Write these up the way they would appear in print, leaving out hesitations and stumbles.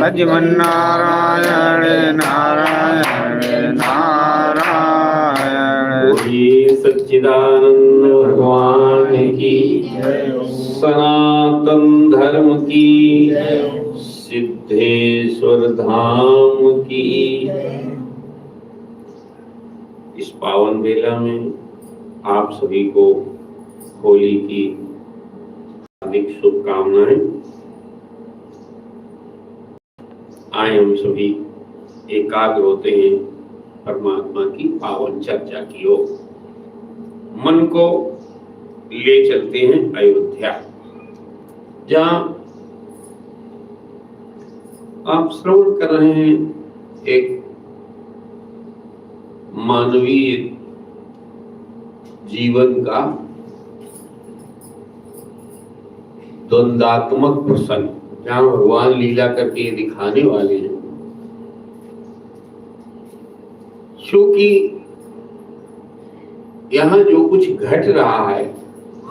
भजमन नारायण नारायण नारायण। बोलिए सच्चिदानंद भगवान की, सनातन धर्म की, सिद्धेश्वर धाम की। इस पावन बेला में आप सभी को होली की हार्दिक शुभकामनाएं। आए हम सभी एकाग्र होते हैं परमात्मा की पावन चर्चा की ओर। मन को ले चलते हैं अयोध्या, जहां आप श्रवण कर रहे हैं एक मानवीय जीवन का द्वंदात्मक प्रसंग, जहां भगवान लीला करके दिखाने वाले हैं। क्योंकि यहाँ जो कुछ घट रहा है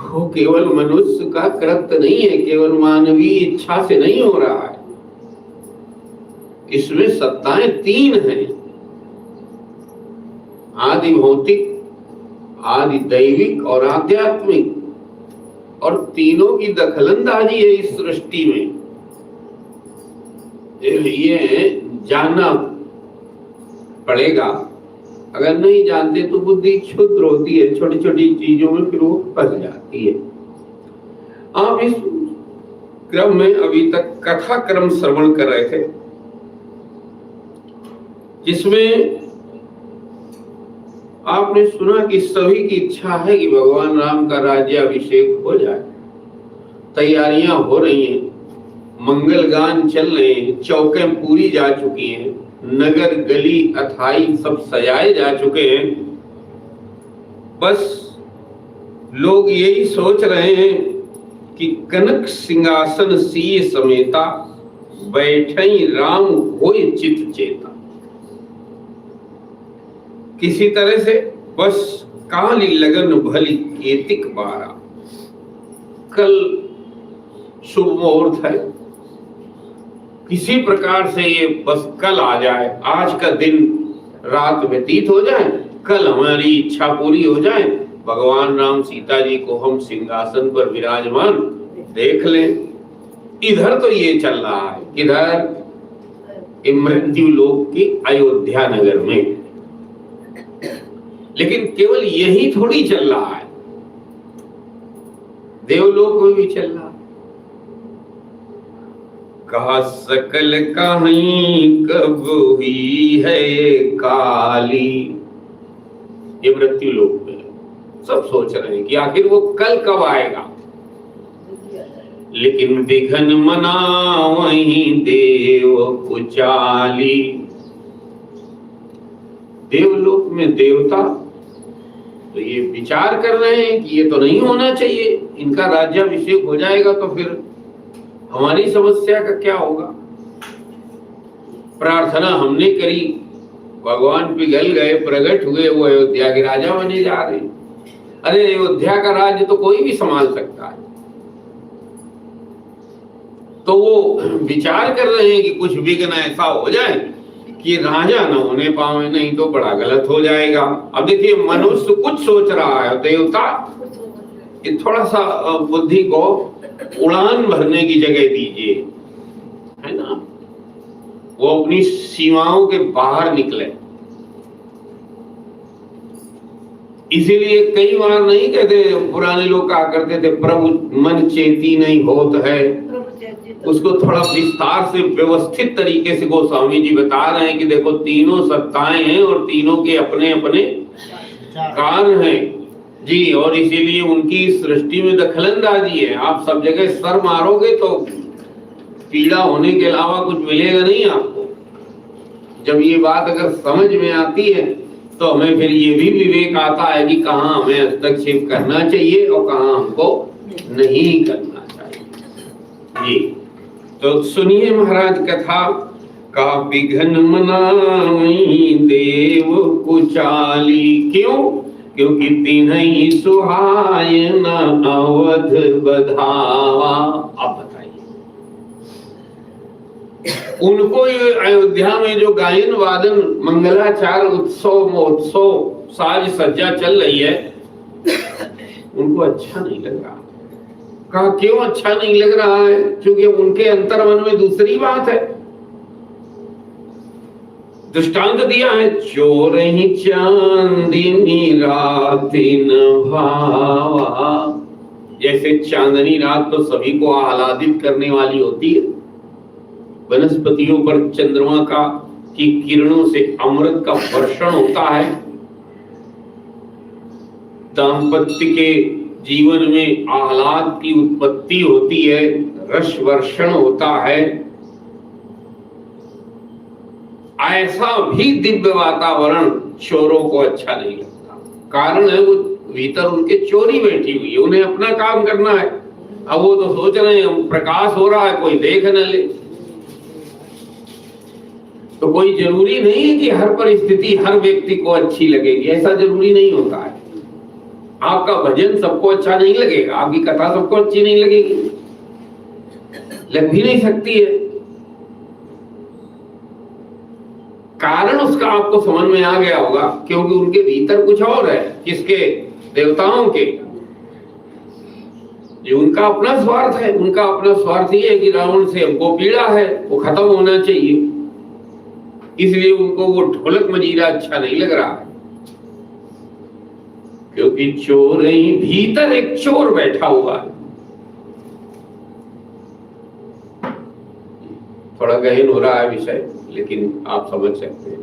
वो केवल मनुष्य का कृत्य नहीं है, केवल मानवीय इच्छा से नहीं हो रहा है। इसमें सत्ताएं तीन हैं, आदि भौतिक, आदि दैविक और आध्यात्मिक, और तीनों की दखलंदाजी है इस सृष्टि में। ये जानना पड़ेगा, अगर नहीं जानते तो बुद्धि क्षुद्र होती है, छोटी छोटी चीजों में फिर वो फंस जाती है। आप इस क्रम में अभी तक कथा क्रम श्रवण कर रहे थे, जिसमें आपने सुना कि सभी की इच्छा है कि भगवान राम का राज्याभिषेक हो जाए। तैयारियां हो रही हैं, मंगल गान चल रहे हैं, चौकें पूरी जा चुकी हैं, नगर गली अथाई सब सजाए जा चुके हैं। बस लोग यही सोच रहे हैं कि कनक सिंहासन सीय समेता, बैठई राम होय चित चेता। किसी तरह से बस काली लगन भली केतिक बारा। कल शुभ मुहूर्त है, किसी प्रकार से ये बस कल आ जाए, आज का दिन रात व्यतीत हो जाए, कल हमारी इच्छा पूरी हो जाए, भगवान राम सीता जी को हम सिंहासन पर विराजमान देख लें। इधर तो ये चल रहा है, इधर मृत्यु लोक की अयोध्या नगर में। लेकिन केवल यही थोड़ी चल रहा है, देवलोक में भी चल रहा है। कहा सकल कहीं कब हुई है काली, ये मृत्यु लोक में सब सोच रहे हैं कि आखिर वो कल कब आएगा। लेकिन विघन मना वहीं देव कुचाली। देवलोक में देवता तो ये विचार कर रहे हैं कि ये तो नहीं होना चाहिए, इनका राज्याभिषेक हो जाएगा तो फिर हमारी समस्या का क्या होगा। प्रार्थना हमने करी, भगवान पिघल गए, प्रकट हुए, वो अयोध्या के राजा बने जा रहे। अरे अयोध्या का राज्य तो कोई भी संभाल सकता है। तो वो विचार कर रहे हैं कि कुछ विघ्न ऐसा हो जाए कि राजा न होने पावे, नहीं तो बड़ा गलत हो जाएगा। अब देखिए मनुष्य कुछ सोच रहा है, देवता कि थोड़ा सा बुद्धि को उड़ान भरने की जगह दीजिए, है ना, वो अपनी सीमाओं के बाहर निकले। इसीलिए कई बार नहीं कहते, पुराने लोग कहा करते थे प्रभु मन चेती नहीं होत है, उसको थोड़ा विस्तार से व्यवस्थित तरीके से गोस्वामी जी बता रहे हैं कि देखो तीनों सत्ताएं हैं और तीनों के अपने अपने कारण हैं जी, और इसीलिए उनकी सृष्टि में दखलंदाजी है। आप सब जगह सर मारोगे तो पीड़ा होने के अलावा कुछ मिलेगा नहीं आपको। जब ये बात अगर समझ में आती है तो हमें फिर ये भी विवेक आता है कि कहाँ हमें हस्तक्षेप करना चाहिए और कहाँ हमको नहीं करना चाहिए जी। तो सुनिए महाराज कथा का विघन मनाई देव कुचाली। क्यों? क्योंकि तिन्हीं सुहाय न अवध बधावा। अब बताइए उनको ये अयोध्या में जो गायन वादन मंगलाचार उत्सव महोत्सव साज सज्जा चल रही है, उनको अच्छा नहीं लग रहा। कहा क्यों अच्छा नहीं लग रहा है? क्योंकि उनके अंतर्मन में दूसरी बात है। दृष्टांत दिया है, चोर ही चांदनी रातिन भावा। जैसे चांदनी रात तो सभी को आह्लादित करने वाली होती है, वनस्पतियों पर चंद्रमा की किरणों से अमृत का वर्षण होता है, दाम्पत्य के जीवन में आह्लाद की उत्पत्ति होती है, रस वर्षण होता है। ऐसा भी दिव्य वातावरण चोरों को अच्छा नहीं लगता। कारण है वो भीतर उनके चोरी बैठी हुई है, उन्हें अपना काम करना है। अब वो तो सोच रहे हैं प्रकाश हो रहा है, कोई देख न ले। तो कोई जरूरी नहीं है कि हर परिस्थिति हर व्यक्ति को अच्छी लगेगी, ऐसा जरूरी नहीं होता है। आपका भजन सबको अच्छा नहीं लगेगा, आपकी कथा सबको अच्छी नहीं लगेगी, लग भी नहीं सकती है। कारण उसका आपको समझ में आ गया होगा, क्योंकि उनके भीतर कुछ और है। किसके? देवताओं के। जो उनका अपना स्वार्थ है, उनका अपना स्वार्थ ये है कि रावण से हमको पीड़ा है, वो खत्म होना चाहिए, इसलिए उनको वो ढोलक मजीरा अच्छा नहीं लग रहा है। क्योंकि चोर ही भीतर एक चोर बैठा हुआ है। थोड़ा गहन हो रहा है विषय, लेकिन आप समझ सकते हैं।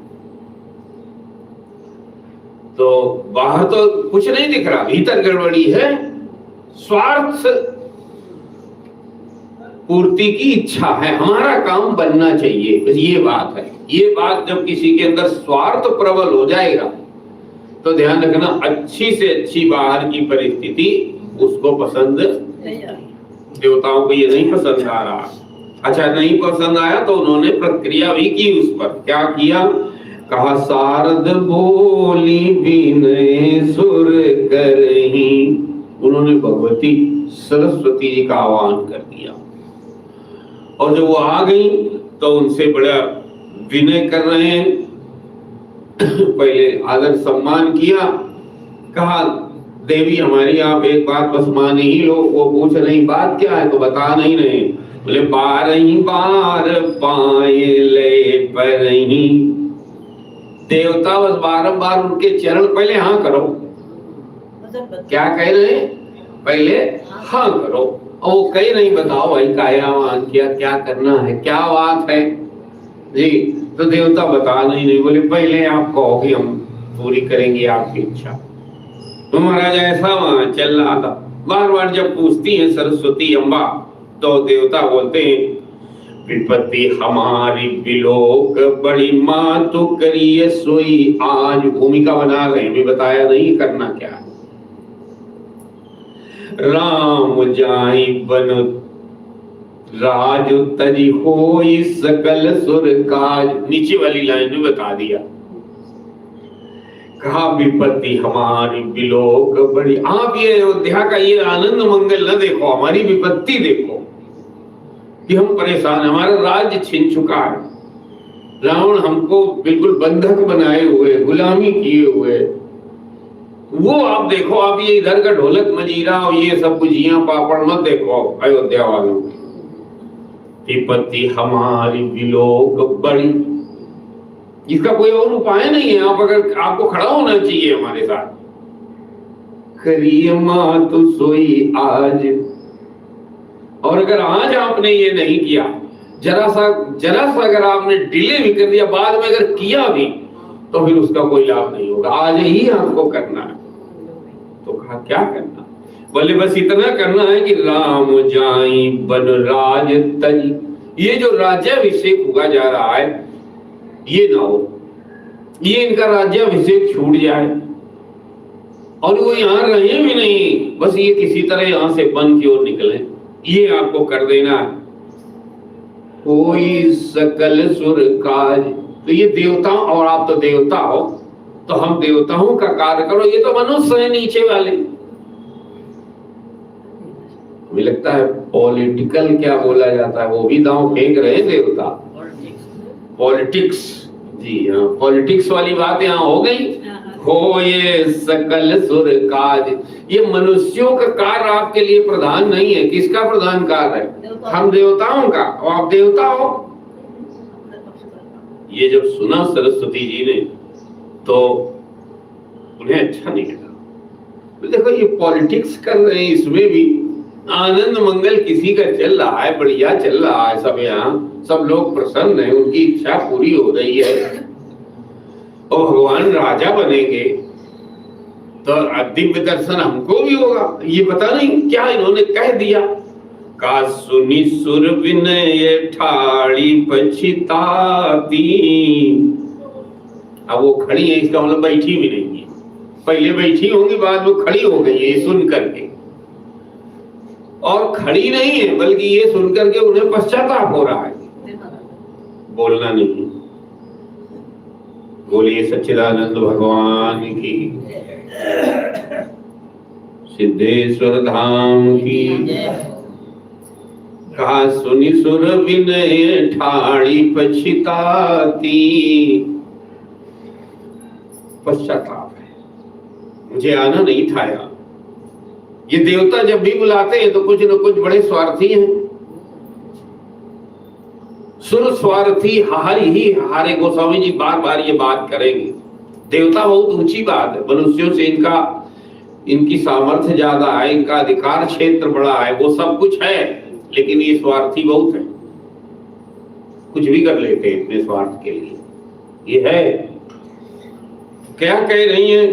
तो बाहर तो कुछ नहीं दिख रहा, भीतर गड़बड़ी है। स्वार्थ पूर्ति की इच्छा है, हमारा काम बनना चाहिए, बस ये बात है। ये बात जब किसी के अंदर स्वार्थ प्रबल हो जाएगा तो ध्यान रखना, अच्छी से अच्छी बाहर की परिस्थिति उसको पसंद, देवताओं को ये नहीं पसंद आ रहा। अच्छा नहीं पसंद आया तो उन्होंने प्रक्रिया भी की उस पर। क्या किया? कहा शारद बोली विनय सुर करही। उन्होंने भगवती सरस्वती जी का आह्वान कर दिया, और जब वो आ गई तो उनसे बड़ा विनय कर रहे हैं। पहले आदर सम्मान किया, कहा देवी हमारी आप एक बात बस मान ही लो। वो पूछ रही बात क्या है, तो बता नहीं रहे। बोले 12 बार पाए ले पर ही। देवता बस बारंबार उनके चरण, पहले हाँ करो। क्या कह रहे हैं? पहले हाँ करो। और वो कह नहीं, बताओ भाई कायावान किया, क्या करना है, क्या बात है जी। तो देवता बता नहीं। बोले पहले आप कहो कि हम पूरी करेंगे आपकी इच्छा। तो महाराज ऐसा वहां चल रहा था। बार बार जब पूछती है सरस्वती अम्बा, तो देवता बोलते हैं विपत्ति हमारी विलोक बड़ी माँ तो करिए सोई। आज भूमिका बना रहे हैं, भी बताया नहीं करना क्या है। राम जाई बन राज तजी होई सकल सुर काज। नीचे वाली लाइन में बता दिया, कहा विपत्ति हमारी विलोक बड़ी। आप ये अयोध्या का ये आनंद मंगल न देखो, हमारी विपत्ति देखो कि हम परेशान, हमारा राज्य छिन चुका है। रावण हमको बिल्कुल बंधक बनाए हुए, गुलामी किए हुए। वो आप देखो, आप ये इधर का ढोलक मजीरा और ये सब गुजियां पापड़ मत देखो अयोध्या वालों। विपत्ति हमारी विलोक बड़ी, इसका कोई और उपाय नहीं है। आप अगर आपको खड़ा होना चाहिए हमारे साथ। करिए माँ तो सोई आज। और अगर आज आपने ये नहीं किया, जरा सा अगर आपने डिले भी कर दिया, बाद में अगर किया भी, तो फिर उसका कोई लाभ नहीं होगा। आज ही आपको करना है। तो कहा क्या करना? बोले बस इतना करना है कि राम जाई बन राज तज। ये जो राज्याभिषेक हुआ जा रहा है ये ना हो, ये इनका राज्याभिषेक छूट जाए, और वो यहाँ रहे भी नहीं, बस ये किसी तरह यहाँ से वन की ओर निकले। ये आपको कर देना है। कोई सकल सुर काज। तो ये देवता, और आप तो देवता हो, तो हम देवताओं का कार्य करो। ये तो मनुष्य है नीचे वाले। मुझे लगता है पॉलिटिकल क्या बोला जाता है, वो भी दांव फेंक रहे हैं देवता। पॉलिटिक्स, जी हाँ, पॉलिटिक्स वाली बात यहाँ हो गई। हो ये सकल सुर काज, ये मनुष्यों का कार्य आपके लिए प्रधान नहीं है। किसका प्रधान कार्य है? हम देवताओं का, और आप देवता हो। ये जब सुना सरस्वती जी ने तो उन्हें अच्छा नहीं लगा। तो देखो ये पॉलिटिक्स कर रहे हैं, इसमें भी आनंद मंगल किसी का चल रहा है, बढ़िया चल रहा है सब, यहाँ सब लोग प्रसन्न हैं, उनकी इच्छा पूरी हो रही है और भगवान राजा बनेंगे तो दिव्य दर्शन हमको भी होगा। ये पता नहीं क्या इन्होंने कह दिया। का सुनी सुर विनय ठाड़ी पछिताती। अब वो खड़ी है, इसका मतलब बैठी भी नहीं है। पहले बैठी होंगी, बाद में खड़ी हो गई है सुन करके। और खड़ी नहीं है, बल्कि ये सुन करके उन्हें पश्चाताप हो रहा है। बोलना नहीं। बोलिए सच्चिदानंद भगवान की, सिद्धेश्वर धाम की। कहा सुनी सुर विनय ठाड़ी पछिताती। पश्चाताप है, मुझे आना नहीं था यहाँ। ये देवता जब भी बुलाते हैं तो कुछ न कुछ बड़े स्वार्थी हैं। सुर स्वार्थी हारी ही हारे। गोस्वामी जी बार बार ये बात करेंगे। देवता बहुत ऊंची बात है, मनुष्यों से इनकी सामर्थ्य ज्यादा है, इनका अधिकार क्षेत्र बड़ा है, वो सब कुछ है, लेकिन ये स्वार्थी बहुत है। कुछ भी कर लेते हैं अपने स्वार्थ के लिए। ये है क्या कह रही है?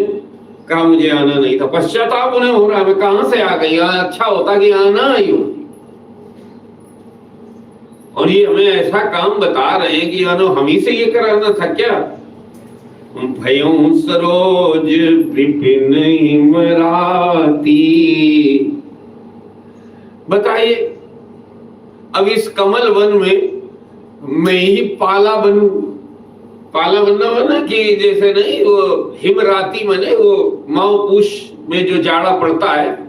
कहा मुझे आना नहीं था। पश्चाताप उन्हें हो रहा है, मैं कहां से आ गई, अच्छा होता कि आना आई हो। और ये हमें ऐसा काम बता रहे हैं कि हम ही से ये कराना था क्या? भयों सरोज विपिन हिमराती। बताइए, अब इस कमल वन में मैं ही पाला बनूं। पाला बनना बना कि जैसे नहीं, वो हिमराती मने वो माओ पूष में जो जाड़ा पड़ता है,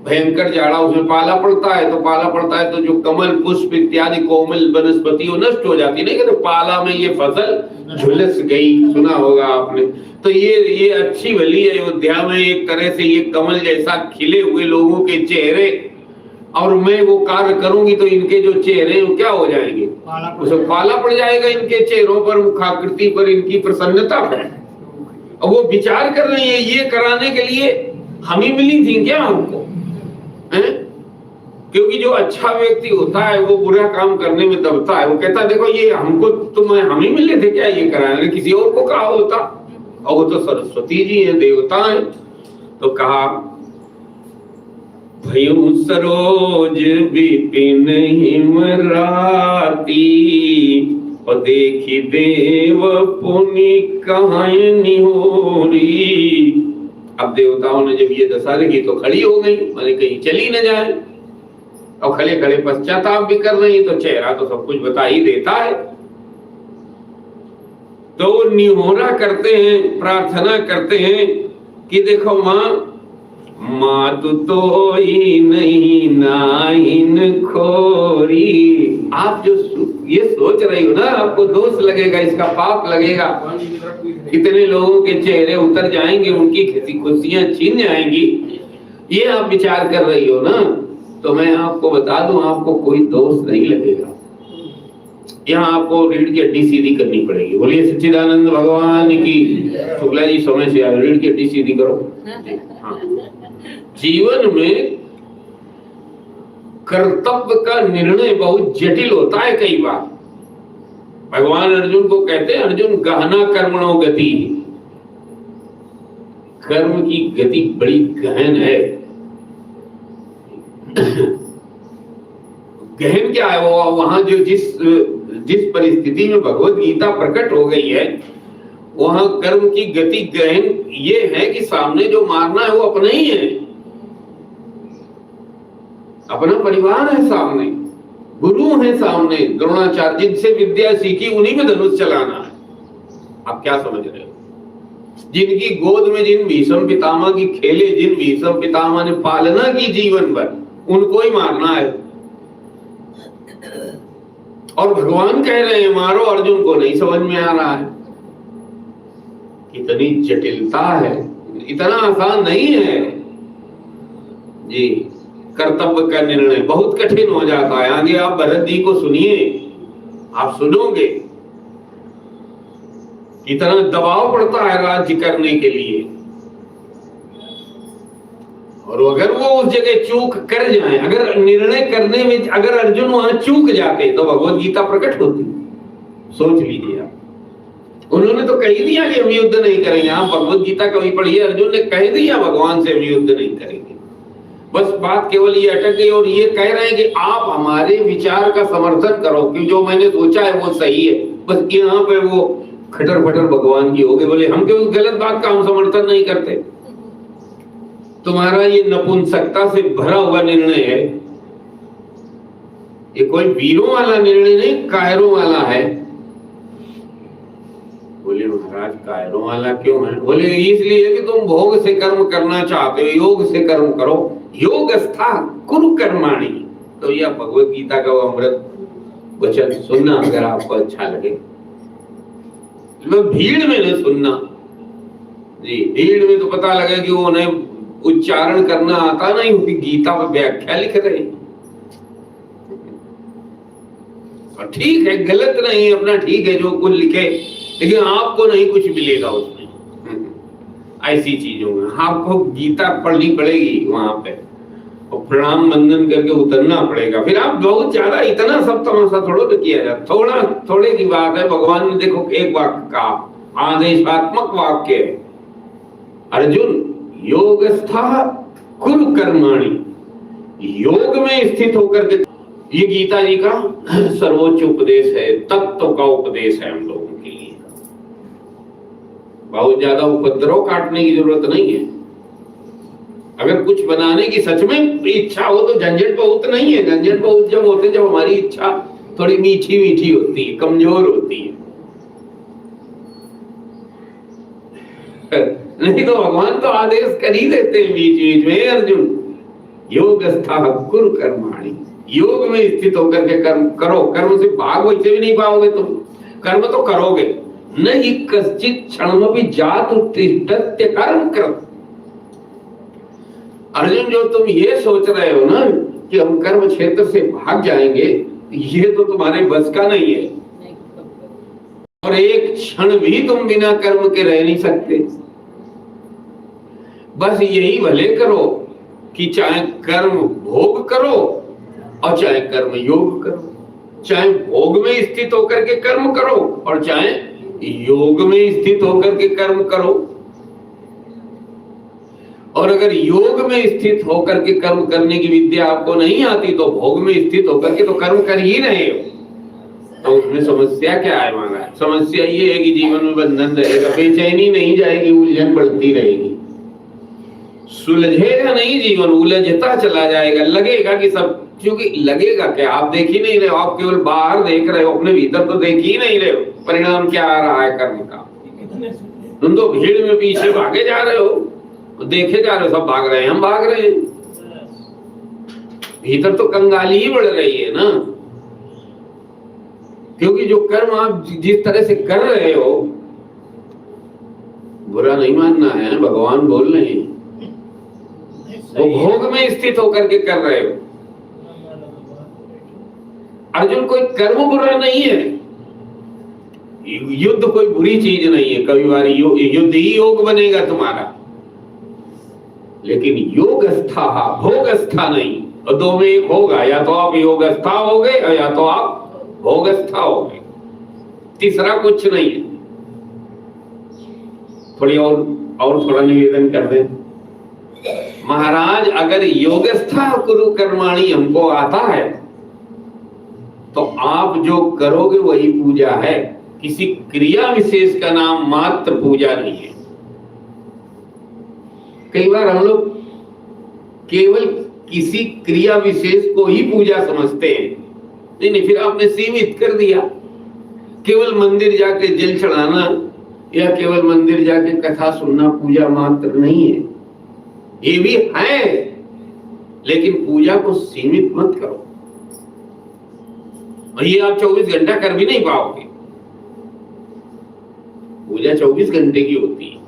भयंकर जाड़ा, उसमें पाला पड़ता है। तो पाला पड़ता है तो जो कमल पुष्प इत्यादि कोमल वनस्पति वो नष्ट हो जाती, नहीं कहते पाला में ये फसल झुलस गई, सुना होगा आपने। तो ये अच्छी भली अयोध्या में एक तरह से ये कमल जैसा खिले हुए लोगों के चेहरे, और मैं वो कार्य करूंगी तो इनके जो चेहरे वो क्या हो जाएंगे? उसे पाला पड़ जाएगा इनके चेहरों पर, मुखाकृति पर, इनकी प्रसन्नता पर। और वो विचार कर रही है ये कराने के लिए हम ही मिली थी क्या हमको? क्योंकि जो अच्छा व्यक्ति होता है वो बुरा काम करने में दबता है। वो कहता है देखो ये हमको हम ही मिले थे क्या ये कराने, किसी और को कहा होता। और वो तो सरस्वती जी है, देवता है। तो कहा भयं सरोज विपिन हिमराती। और देखी देव पुनि कहाय निहोरी। अब देवताओं ने जब ये दशा देखी तो खड़ी हो गई, माने कहीं चली न जाए। और खड़े खड़े पश्चाताप भी कर रही, तो चेहरा तो सब कुछ बता ही देता है। तो निहोरा करते हैं, प्रार्थना करते हैं कि देखो माँ, मातु तो ही नहीं नाहिन खोरी। आप जो ये सोच रही हो ना, आपको दोष लगेगा, इसका पाप लगेगा, कितने लोगों के चेहरे उतर जाएंगे, उनकी खुशियां छीन जाएंगी, ये आप विचार कर रही हो ना। तो मैं आपको बता दूं, आपको कोई दोष नहीं लगेगा। यहाँ आपको रीढ़ की हड्डी सीधी करनी पड़ेगी। बोलिए सच्चिदानंद भगवान की। शुक्ला जी समय से आए, रीढ़ की हड्डी सीधी करो। हाँ। जीवन में कर्तव्य का निर्णय बहुत जटिल होता है कई बार। भगवान अर्जुन को कहते हैं, अर्जुन गहना कर्मणो गति। कर्म की गति बड़ी गहन है। गहन क्या है? वो वहां जो जिस परिस्थिति में भगवत गीता प्रकट हो गई है, वहां कर्म की गति गहन ये है कि सामने जो मारना है वो अपना ही है, अपना परिवार है सामने, गुरु है सामने, द्रोणाचार्य जिनसे विद्या सीखी उन्हीं में धनुष चलाना है। आप क्या समझ रहे हो? जिनकी गोद में जिन भीष्म पितामह की खेले, जिन भीष्म पितामह ने पालना की जीवन भर, उनको ही मारना है। और भगवान कह रहे हैं मारो, अर्जुन को नहीं समझ में आ रहा है। कितनी जटिलता है, इतना आसान नहीं है जी। कर्तव्य का निर्णय बहुत कठिन हो जाता है। आगे आप भरत जी को सुनिए, आप सुनोगे इतना दबाव पड़ता है राज्य करने के लिए, और अगर वो उस जगह चूक कर जाए, अगर निर्णय करने में अगर अर्जुन वहां चूक जाते तो भगवत गीता प्रकट होती। सोच लीजिए आप, उन्होंने तो कह दिया कि हम युद्ध नहीं करेंगे। आप भगवत गीता कभी पढ़िए, अर्जुन ने कह दिया भगवान से हम युद्ध नहीं करेंगे। बस बात केवल ये अटक गई, और ये कह रहे हैं कि आप हमारे विचार का समर्थन करो कि जो मैंने सोचा है वो सही है। बस यहाँ पे वो खटर फटर भगवान की हो गए, बोले हम केवल गलत बात का हम समर्थन नहीं करते। तुम्हारा ये नपुंसकता से भरा हुआ निर्णय है, ये कोई वीरों वाला निर्णय नहीं, कायरों वाला है। बोले महाराज कायरों वाला क्यों है? बोले इसलिए कि तुम भोग से कर्म करना चाहते हो, योग से कर्म करो। योगस्था कुरु कर्माणि। तो यह भगवत गीता का अमृत वचन सुनना अगर आपको अच्छा लगे, भीड़ में न सुनना जी। भीड़ में तो पता लगे कि वो उन्हें उच्चारण करना आता नहीं, उनकी गीता पर व्याख्या लिख रहे हैं। और ठीक है, गलत नहीं, अपना ठीक है जो कुछ लिखे, लेकिन आपको नहीं कुछ मिलेगा उसमें। ऐसी चीजों में आपको गीता पढ़नी पड़ेगी वहां पे, और प्रणाम वंदन करके उतरना पड़ेगा। फिर आप बहुत ज्यादा इतना सब तमाशा थोड़ा तो किया जाए, थोड़ा थोड़े की बात है। भगवान ने देखो एक वाक्य का आदेशात्मक वाक्य है, अर्जुन योगस्था कुरु कर्माणि। योग में स्थित होकर के, ये गीता जी का सर्वोच्च उपदेश है, तत्व का उपदेश है हम लोगों के लिए। बहुत ज्यादा उपद्रव काटने की जरूरत नहीं है। अगर कुछ बनाने की सच में इच्छा हो तो झंझट बहुत नहीं है। झंझट बहुत जब होते जब हमारी इच्छा थोड़ी मीठी मीठी होती है, कमजोर होती है। नहीं तो भगवान तो आदेश कर ही देते हैं बीच बीच में, अर्जुन योगस्था कुरु कर्माणि। योग में स्थित होकर के कर्म करो। कर्म से भाग वैसे भी नहीं पाओगे तुम, कर्म तो करोगे। नहीं कश्चित क्षणमपि जात उत्तिष्ठत्य कर्म कृत। अर्जुन जो तुम ये सोच रहे हो ना कि हम कर्म क्षेत्र से भाग जाएंगे, ये तो तुम्हारे बस का नहीं है। और एक क्षण भी तुम बिना कर्म के रह नहीं सकते। बस यही भले करो कि चाहे कर्म भोग करो और चाहे कर्म योग करो, चाहे भोग में स्थित होकर के कर्म करो और चाहे योग में स्थित होकर के कर्म करो। और अगर योग में स्थित होकर के कर्म करने की विद्या आपको नहीं आती तो भोग में स्थित होकर के तो कर्म कर ही रहे हो, तो उसमें समस्या क्या है महाराज? समस्या ये है कि जीवन में बंधन रहेगा, बेचैनी नहीं जाएगी, उलझन बढ़ती रहेगी, सुलझेगा नहीं जीवन, उलझता चला जाएगा। लगेगा कि सब, क्योंकि लगेगा क्या, आप देख ही नहीं रहे हो, आप केवल बाहर देख रहे हो, अपने भीतर तो देख ही नहीं रहे हो परिणाम क्या आ रहा है कर्म का। तुम तो भीड़ में पीछे भागे जा रहे हो, देखे जा रहे हो, सब भाग रहे हैं, हम भाग रहे हैं, भीतर तो कंगाली ही बढ़ रही है ना। क्योंकि जो कर्म आप जिस तरह से कर रहे हो, बुरा नहीं मानना है, भगवान बोल रहे हैं, वो भोग में स्थित होकर के कर रहे हो। अर्जुन कोई कर्म बुरा नहीं है, युद्ध कोई बुरी चीज नहीं है। कभी बार युद्ध ही योग बनेगा तुम्हारा, लेकिन योगस्था भोगस्था नहीं। और दो में एक होगा, या तो आप योगस्था हो गए या तो आप भोगस्था हो गए, तीसरा कुछ नहीं है। थोड़ी और थोड़ा निवेदन कर दें महाराज, अगर योगस्था कुरु कर्माणि हमको आता है तो आप जो करोगे वही पूजा है, किसी क्रिया विशेष का नाम मात्र पूजा नहीं है। कई बार हम लोग केवल किसी क्रिया विशेष को ही पूजा समझते हैं। नहीं, फिर आपने सीमित कर दिया। केवल मंदिर जाके जल चढ़ाना या केवल मंदिर जाके कथा सुनना पूजा मात्र नहीं है। ये भी है, लेकिन पूजा को सीमित मत करो। और ये आप 24 घंटा कर भी नहीं पाओगे। पूजा 24 घंटे की होती है।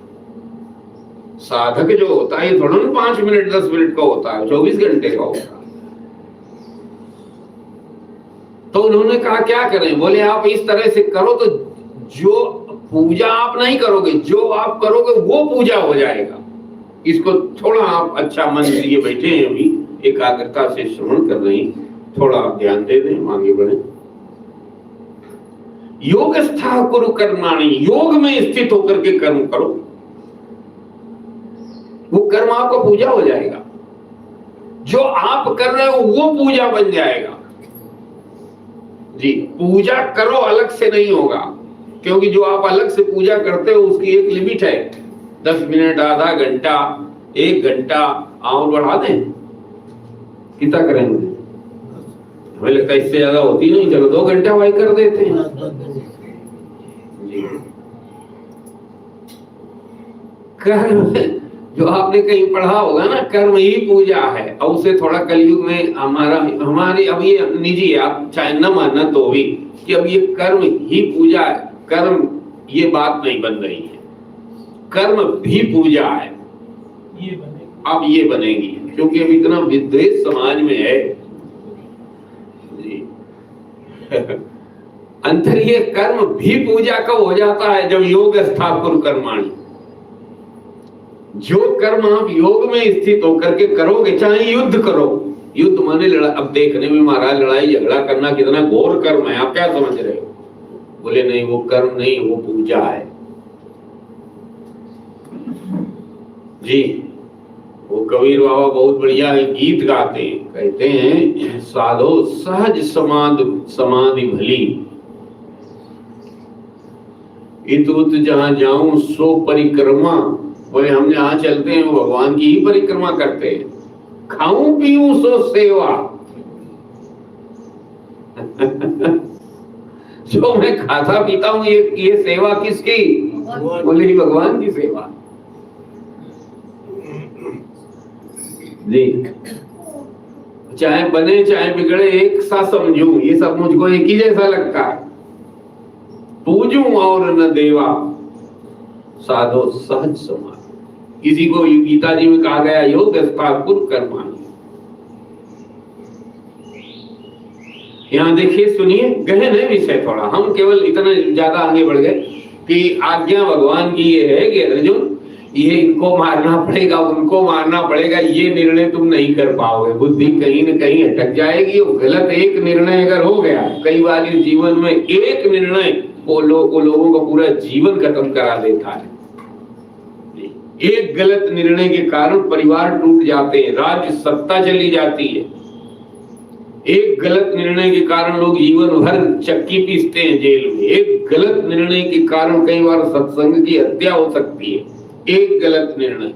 साधक जो होता है थोड़ा ना 5 मिनट 10 मिनट का होता है, 24 घंटे का होता है। तो उन्होंने कहा क्या करें? बोले आप इस तरह से करो तो जो पूजा आप नहीं करोगे, जो आप करोगे वो पूजा हो जाएगा। इसको थोड़ा आप अच्छा मन लिए बैठे हैं, अभी एकाग्रता से श्रवण कर रहे हैं, थोड़ा आप ध्यान दे दें, आगे बढ़े। योगस्था कुरु कर्माणि, योग में स्थित होकर के कर्म करो, वो कर्म आपको पूजा हो जाएगा। जो आप कर रहे हो वो पूजा बन जाएगा। जी, पूजा करो अलग से नहीं होगा, क्योंकि जो आप अलग से पूजा करते हो उसकी एक लिमिट है। 10 मिनट, आधा घंटा, 1 घंटा, और बढ़ा दें कितना करेंगे? हमें लगता है इससे ज्यादा होती नहीं, चलो 2 घंटा वही कर देते हैं। जी, कर्म जो आपने कहीं पढ़ा होगा ना, कर्म ही पूजा है। और उसे थोड़ा कलयुग में हमारे अब ये निजी है, आप चाहे न मानना तो भी, कि अब ये कर्म ही पूजा है, कर्म ये बात नहीं बन रही है, कर्म भी पूजा है। अब ये बनेगी, क्योंकि अब इतना विद्वेष समाज में है। अंतर ये कर्म भी पूजा कब हो जाता है? जब योग स्थाकुर कर्माणि, जो कर्म आप योग में स्थित होकर के करोगे, चाहे युद्ध करो, युद्ध माने लड़ा, अब देखने में महाराज लड़ाई झगड़ा करना कितना घोर कर्म है, आप क्या समझ रहे हो? बोले नहीं, वो कर्म नहीं, वो पूजा है। जी, वो कबीर बाबा बहुत बढ़िया गीत गाते हैं, कहते हैं साधो सहज समाधि भली, इत उत जहां जाऊं सो परिक्रमा। बोले हम जहां चलते हैं वो भगवान की ही परिक्रमा करते हैं। खाऊं पीऊं सो सेवा जो मैं खाता पीता हूं ये सेवा किसकी? बोले भगवान की सेवा। जी, चाहे बने चाहे बिगड़े एक सा समझूं, ये सब मुझको एक ही जैसा लगता है। पूजूं और न देवा, साधो सहज समाधि। किसी को गीता जी में कहा गया योग स्थाकुर कर्माणि। यहाँ देखिए, सुनिए, गहन है विषय थोड़ा, हम केवल इतना ज्यादा आगे बढ़ गए कि आज्ञा भगवान की ये है कि अर्जुन, ये इनको मारना पड़ेगा, उनको मारना पड़ेगा, ये निर्णय तुम नहीं कर पाओगे। बुद्धि कहीं न कहीं अटक जाएगी। गलत एक निर्णय अगर हो गया, कई बार इस जीवन में एक निर्णय वो लोगों का पूरा जीवन खत्म करा देता है। एक गलत निर्णय के कारण परिवार टूट जाते हैं, राज्य सत्ता चली जाती है। एक गलत निर्णय के कारण लोग जीवन भर चक्की पीसते हैं जेल में। एक गलत निर्णय के कारण कई बार सत्संग की हत्या हो सकती है। एक गलत निर्णय,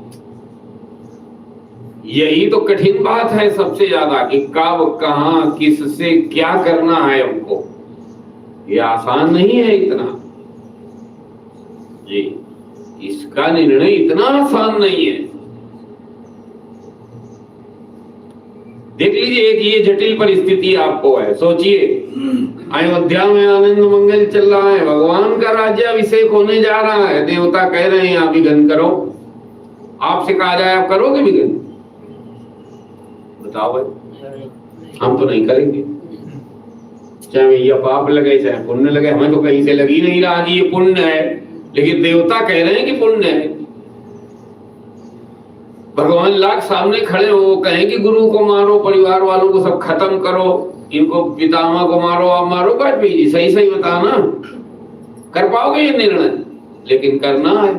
यही तो कठिन बात है सबसे ज्यादा, कि कब कहां किससे क्या करना है हमको। ये आसान नहीं है इतना। जी, इसका निर्णय इतना आसान नहीं है। देख लीजिए, एक ये जटिल परिस्थिति आपको है। सोचिए, अयोध्या में आनंद मंगल चल रहा है, भगवान का राज्याभिषेक होने जा रहा है, देवता कह रहे हैं आप विघन करो। आपसे कहा जाए आप करोगे विघन? बताओ भाई, हम तो नहीं करेंगे। चाहे भैया पाप लगे चाहे पुण्य लगे, हमें तो कहीं से लग ही नहीं रहा कि ये पुण्य है, लेकिन देवता कह रहे हैं कि पुण्य है। भगवान लाख सामने खड़े हो, वो कहें कि गुरु को मारो, परिवार वालों को सब खत्म करो, इनको पितामह को मारो, आप मारो वाजपेयी जी, सही सही बताना, कर पाओगे ये निर्णय? लेकिन करना है,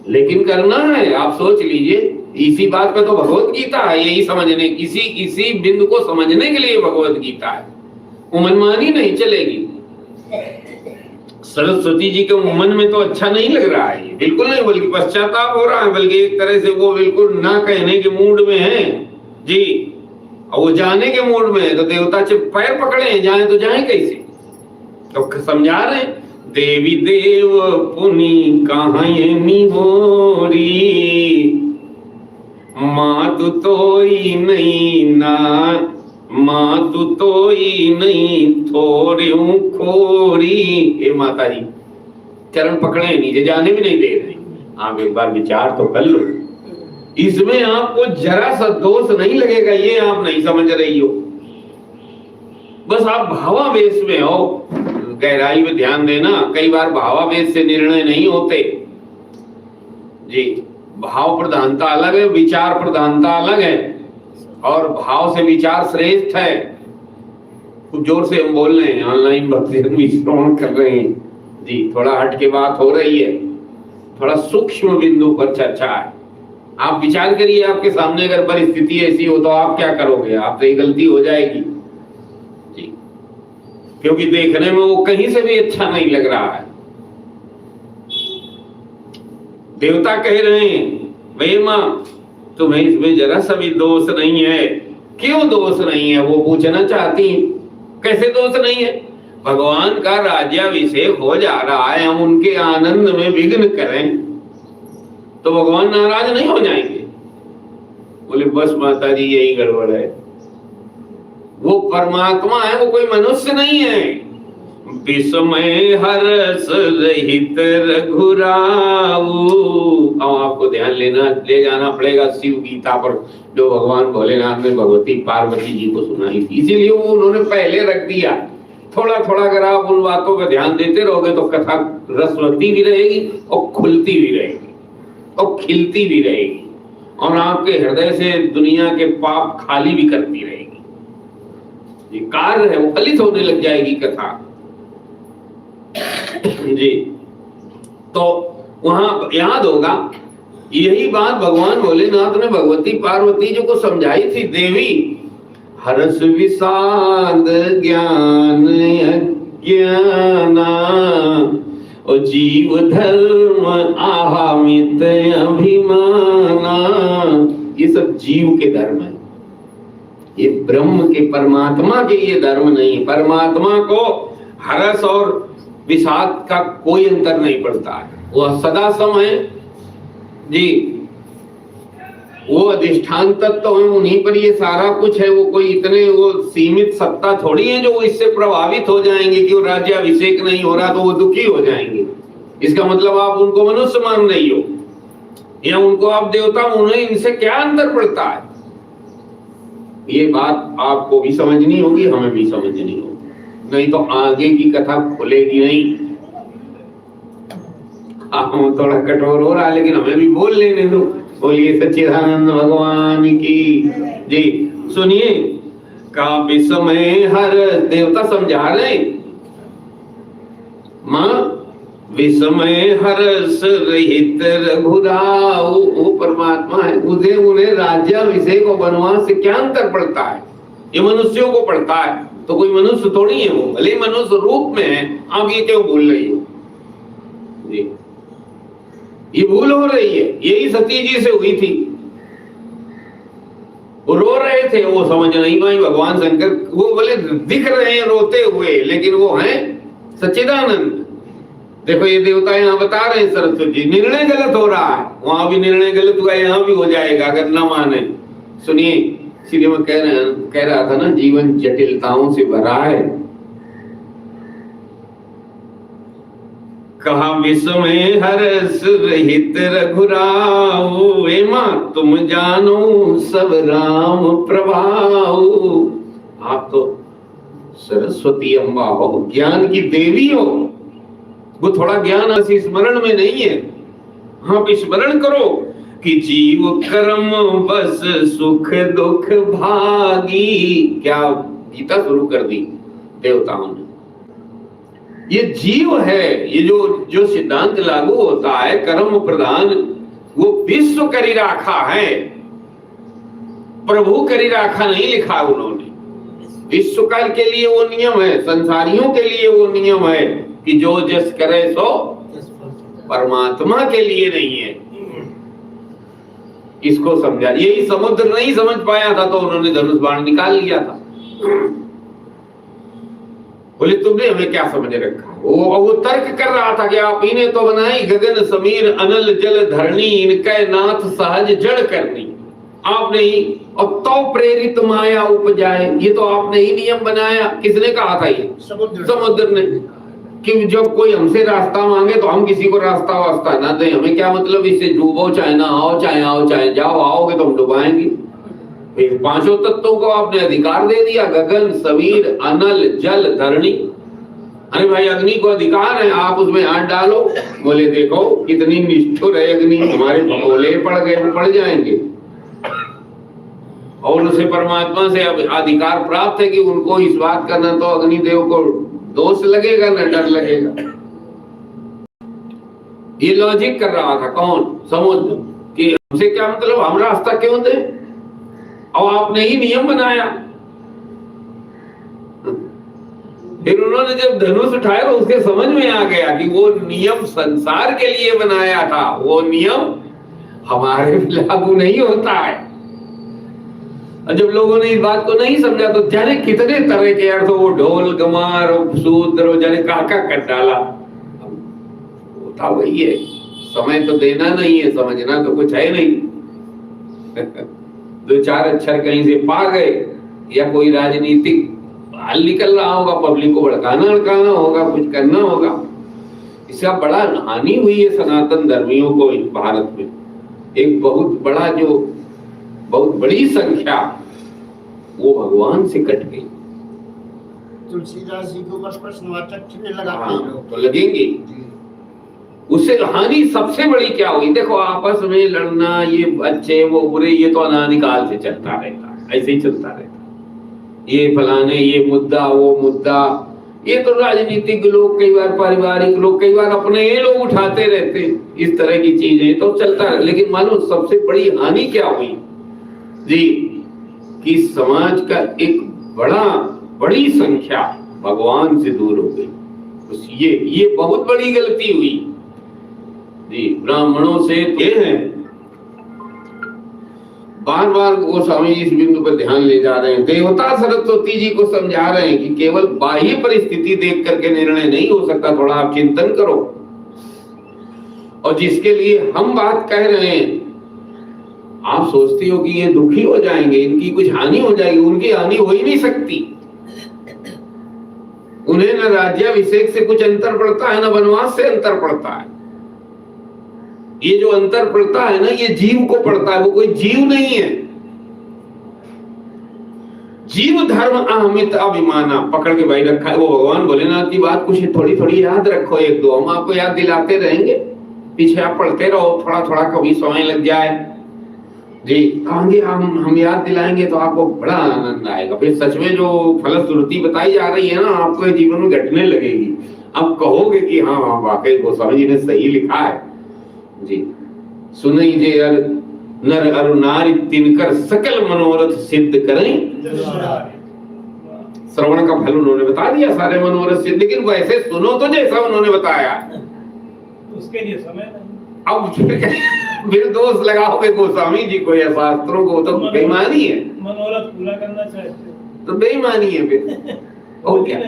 लेकिन करना है। आप सोच लीजिए, इसी बात पे तो भगवत गीता है, यही समझने, इसी बिंदु को समझने के लिए भगवत गीता है। वो मनमानी नहीं चलेगी। सरस्वती जी के मन में तो अच्छा नहीं लग रहा है, बिल्कुल नहीं, बल्कि पश्चाताप हो रहा है, बल्कि एक तरह से वो बिल्कुल ना कहने के मूड में है जी, और वो जाने के मूड में है। तो देवता से पैर पकड़े हैं, जाए तो जाए कैसे? तो समझा रहे, देवी देव पुनि कहां निहोरी, मातु तोई नहीं ना माँ तू तो ही नहीं थोड़ियों खोरी। हे माता जी, चरण पकड़े, नीचे जाने भी नहीं दे रहे। आप एक बार विचार तो कर लो, इसमें आपको जरा सा दोष नहीं लगेगा, ये आप नहीं समझ रही हो। बस आप भावावेश में हो। गहराई में ध्यान देना, कई बार भावावेश से निर्णय नहीं होते जी। भाव प्रधानता अलग है, विचार प्रधानता अलग है, और भाव से विचार श्रेष्ठ है। कुछ जोर से हम बोल रहे हैं, ऑनलाइन भक्ति श्रवण कर रहे हैं जी, थोड़ा हट के बात हो रही है, थोड़ा सूक्ष्म बिंदु पर चर्चा है। आप विचार करिए, आपके सामने अगर परिस्थिति ऐसी हो तो आप क्या करोगे? आपसे गलती हो जाएगी जी, क्योंकि देखने में वो कहीं से भी अच्छा नहीं लग रहा है। देवता कह रहे हैं, वे मां तुम्हें इसमें जरा सा भी दोष नहीं है। क्यों दोष नहीं है? वो पूछना चाहती है, कैसे दोष नहीं है? भगवान का राज्याभिषेक हो जा रहा है, हम उनके आनंद में विघ्न करें तो भगवान नाराज नहीं हो जाएंगे? बोले बस माता जी, यही गड़बड़ है। वो परमात्मा है, वो कोई मनुष्य नहीं है। विस्मय हर्ष रहित रघुराऊ। अब आपको ध्यान ले जाना पड़ेगा शिव गीता पर, जो भगवान भोलेनाथ ने भगवती पार्वती जी को सुनाई थी। इसीलिए वो उन्होंने पहले रख दिया। थोड़ा थोड़ा अगर आप उन बातों पर ध्यान देते रहोगे तो कथा रसवती भी रहेगी और खुलती भी रहेगी और खिलती भी रहेगी, और आपके हृदय से दुनिया के पाप खाली भी करती रहेगी। ये कार्य है, वो फलित होने लग जाएगी कथा जी। तो वहां याद होगा, यही बात भगवान भोलेनाथ ने भगवती पार्वती जी को समझाई थी। देवी हर्ष विषाद ज्ञान अज्ञाना और जीव धर्म आहामित अभिमाना, ये सब जीव के धर्म है। ये ब्रह्म के, परमात्मा के ये धर्म नहीं। परमात्मा को हर्ष और विषाद का कोई अंतर नहीं पड़ता है, वो सदा सम है जी। वो अधिष्ठान तत्व है, उन्हीं पर ये सारा कुछ है। वो कोई इतने वो सीमित सत्ता थोड़ी है जो इससे प्रभावित हो जाएंगे कि वो राज्याभिषेक नहीं हो रहा तो वो दुखी हो जाएंगे। इसका मतलब आप उनको मनुष्य मान रही हो या उनको आप देवता मान रही हो, इनसे क्या अंतर पड़ता है? ये बात आपको भी समझनी होगी, हमें भी समझनी होगी, नहीं तो आगे की कथा खुलेगी नहीं। हम थोड़ा कठोर हो रहा, लेकिन हमें भी बोल लेने दो। बोलिए सच्चिदानंद भगवान की जी। सुनिए, का विस्मय हर, देवता समझा रहे, मां विस्मय हर्ष रहित रघुराऊ, वो परमात्मा है। उन्हें राज्याभिषेक और वनवास से क्या अंतर पड़ता है? ये मनुष्यों को पड़ता है, तो कोई मनुष्य थोड़ी है वो, भले मनुष्य रूप में है। आप ये क्यों भूल रही हो जी? ये भूल हो रही है। यही सती जी से हुई थी, वो रो रहे थे, वो समझ नहीं पाई भगवान शंकर। वो बोले दिख रहे हैं रोते हुए, लेकिन वो हैं सच्चिदानंद। देखो ये देवता यहाँ बता रहे हैं, सरस्वती जी, निर्णय गलत हो रहा है। वहां भी निर्णय गलत हुआ, यहाँ भी हो जाएगा अगर न माने। सुनिए, इसलिए मैं कह रहा था ना, जीवन जटिलताओं से भरा है। कहा विस्मय हर्ष रहित रघुराऊ, हे मां तुम जानो सब राम प्रभाऊ। आप तो सरस्वती अम्बा हो, ज्ञान की देवी हो। वो थोड़ा ज्ञान ऐसी स्मरण में नहीं है। आप स्मरण करो कि जीव कर्म बस सुख दुख भागी। क्या गीता शुरू कर दी देवताओं ने। ये जीव है, ये जो सिद्धांत लागू होता है कर्म प्रधान, वो विश्व करी राखा है, प्रभु करी राखा नहीं लिखा उन्होंने। विश्व काल के लिए वो नियम है, संसारियों के लिए वो नियम है कि जो जस करे सो परमात्मा के लिए नहीं है। इसको समझा। यही समुद्र नहीं समझ पाया था तो उन्होंने धनुष बाण निकाल लिया था। बोले तुमने हमें क्या समझ रखा? वो तर्क कर रहा था कि आप इन्हें तो बनाई गगन समीर अनल जल धरणी, इनके नाथ सहज जड़ करनी। आपने ही, और तो प्रेरित माया उपजाए, ये तो आपने ही नियम बनाया। किसने कहा था ये? समुद्र ने। कि जब कोई हमसे रास्ता मांगे तो हम किसी को रास्ता वास्ता ना दें, हमें क्या मतलब इससे डूबो चाहे ना आओ, चाहे आओ चाहे जाओ, आओगे तो हम डुबाएंगे। पांचों तत्वों को आपने अधिकार दे दिया, गगन समीर अनल जल धरणी। अरे भाई अग्नि को अधिकार है, आप उसमें हाथ डालो। बोले देखो कितनी निष्ठुर है अग्नि, हमारे भगोले पड़ गए, पड़ जाएंगे। और उसे परमात्मा से अधिकार प्राप्त है कि उनको इस बात का न तो अग्निदेव को दोष लगेगा न डर लगेगा। ये लॉजिक कर रहा था कौन? समुद्र। कि हमसे क्या मतलब, हम रास्ता क्यों दें, और आपने ही नियम बनाया। फिर उन्होंने जब धनुष उठाया तो उसके समझ में आ गया कि वो नियम संसार के लिए बनाया था, वो नियम हमारे पे लागू नहीं होता है। और जब लोगों ने इस बात को नहीं समझा तो जाने कितने तरह के अर्थ, वो ढोल गमार और सूत्र जाने काका कर डाला। होता वही है, समय तो देना नहीं है, समझना तो कुछ है नहीं। दो चार अक्षर कहीं से पा गए, या कोई राजनीतिक हाल निकल रहा होगा, पब्लिक को भड़काना अड़काना होगा, कुछ करना होगा। इसका बड़ा हानि हुई है सनातन धर्मियों को भारत में। एक बहुत बड़ा जो बहुत बड़ी संख्या वो भगवान से कट गई। तुलसीदास जी को बस प्रश्नवाचक चिन्ह लगाते हैं लोग। तो लगेंगे। उससे हानि सबसे बड़ी क्या हुई? देखो आपस में लड़ना, ये अच्छे वो बुरे, ये तो अनादिकाल से चलता रहता, ऐसे ही चलता रहता। ये फलाने, ये मुद्दा वो मुद्दा, ये तो राजनीतिक लोग, कई बार पारिवारिक लोग, कई बार अपने ये लोग उठाते रहते, इस तरह की चीजें तो चलता है। लेकिन मालूम सबसे बड़ी हानि क्या हुई जी? कि समाज का एक बड़ी संख्या भगवान से दूर हो गई। बस ये बहुत बड़ी गलती हुई जी। ब्राह्मणों से ये है, बार बार गोस्वामी इस बिंदु पर ध्यान ले जा रहे हैं। देवता सरस्वती जी को समझा रहे हैं कि केवल बाह्य परिस्थिति देख करके निर्णय नहीं हो सकता, थोड़ा आप चिंतन करो। और जिसके लिए हम बात कह रहे हैं, आप सोचते हो कि ये दुखी हो जाएंगे, इनकी कुछ हानि हो जाएगी, उनकी हानि हो ही नहीं सकती। उन्हें न राज्याभिषेक से कुछ अंतर पड़ता है, न वनवास से अंतर पड़ता है। ये जो अंतर पड़ता है ना, ये जीव को पड़ता है, वो कोई जीव नहीं है। जीव धर्म अहमित अभिमाना पकड़ के भाई रखा है। वो भगवान भोलेनाथ की बात कुछ थोड़ी थोड़ी याद रखो, एक दो हम आपको याद दिलाते रहेंगे, पीछे आप पढ़ते रहो, थोड़ा थोड़ा कभी समय लग जाए जी, आगे हम याद दिलाएंगे तो आपको बड़ा आनंद आएगा। फिर सच में जो फलश्रुति बताई जा रही है ना, आपके जीवन में घटने लगेगी। आप कहोगे कि हाँ वाकई गोस्वामी जी ने सही लिखा है जी। सुनई जे नर अरु नारी तिनकर सकल मनोरथ सिद्ध करें। श्रवण का फल उन्होंने बता दिया, सारे मनोरथ सिद्ध। लेकिन वैसे सुनो तो जैसा उन्होंने बताया, उसके लिए समय नहीं। अब फिर दोष लगाओगे गोस्वामी जी को या शास्त्रों को, तो बेईमानी है। मनोरथ पूरा करना चाहते तो बेईमानी है फिर। और क्या?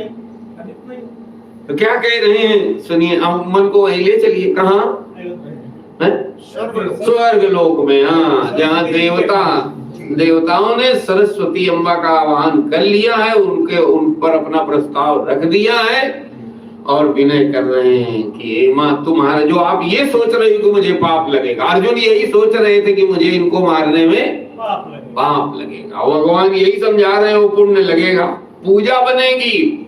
तो क्या कह रहे हैं सुनिए, अब मन को वहीं ले चलिए। कहाँ? स्वर्ग लोक में। हाँ, जहाँ देवताओं ने सरस्वती अम्बा का आह्वान कर लिया है, उन पर अपना प्रस्ताव रख दिया है और विनय कर रहे हैं कि माँ तुम्हारा जो आप ये सोच रहे हो कि मुझे पाप लगेगा, अर्जुन यही सोच रहे थे कि मुझे इनको मारने में पाप लगेगा, और भगवान यही समझा रहे हैं वो पुण्य लगेगा, पूजा बनेगी।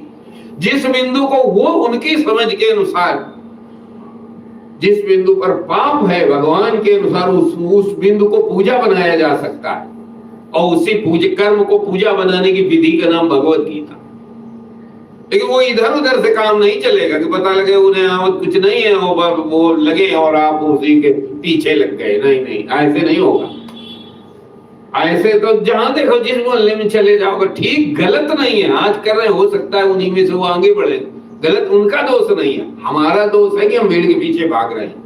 जिस बिंदु को वो उनकी समझ के अनुसार, जिस बिंदु पर पाप है भगवान के अनुसार उस बिंदु को पूजा बनाया जा सकता है, और उसी कर्म को पूजा बनाने की विधि का नाम भगवत गीता। लेकिन वो इधर उधर से काम नहीं चलेगा कि पता लगे उन्हें आवत कुछ नहीं है, वो लगे और आप उसी के पीछे लग गए। नहीं, ऐसे नहीं होगा। ऐसे तो जहां देखो जिस मोहल्ले में चले जाओगे, ठीक गलत नहीं है, आज कर रहे हो सकता है उन्हीं में से वो आगे बढ़े, गलत उनका दोष नहीं है, हमारा दोष है कि हम भीड़ के पीछे भाग रहे हैं।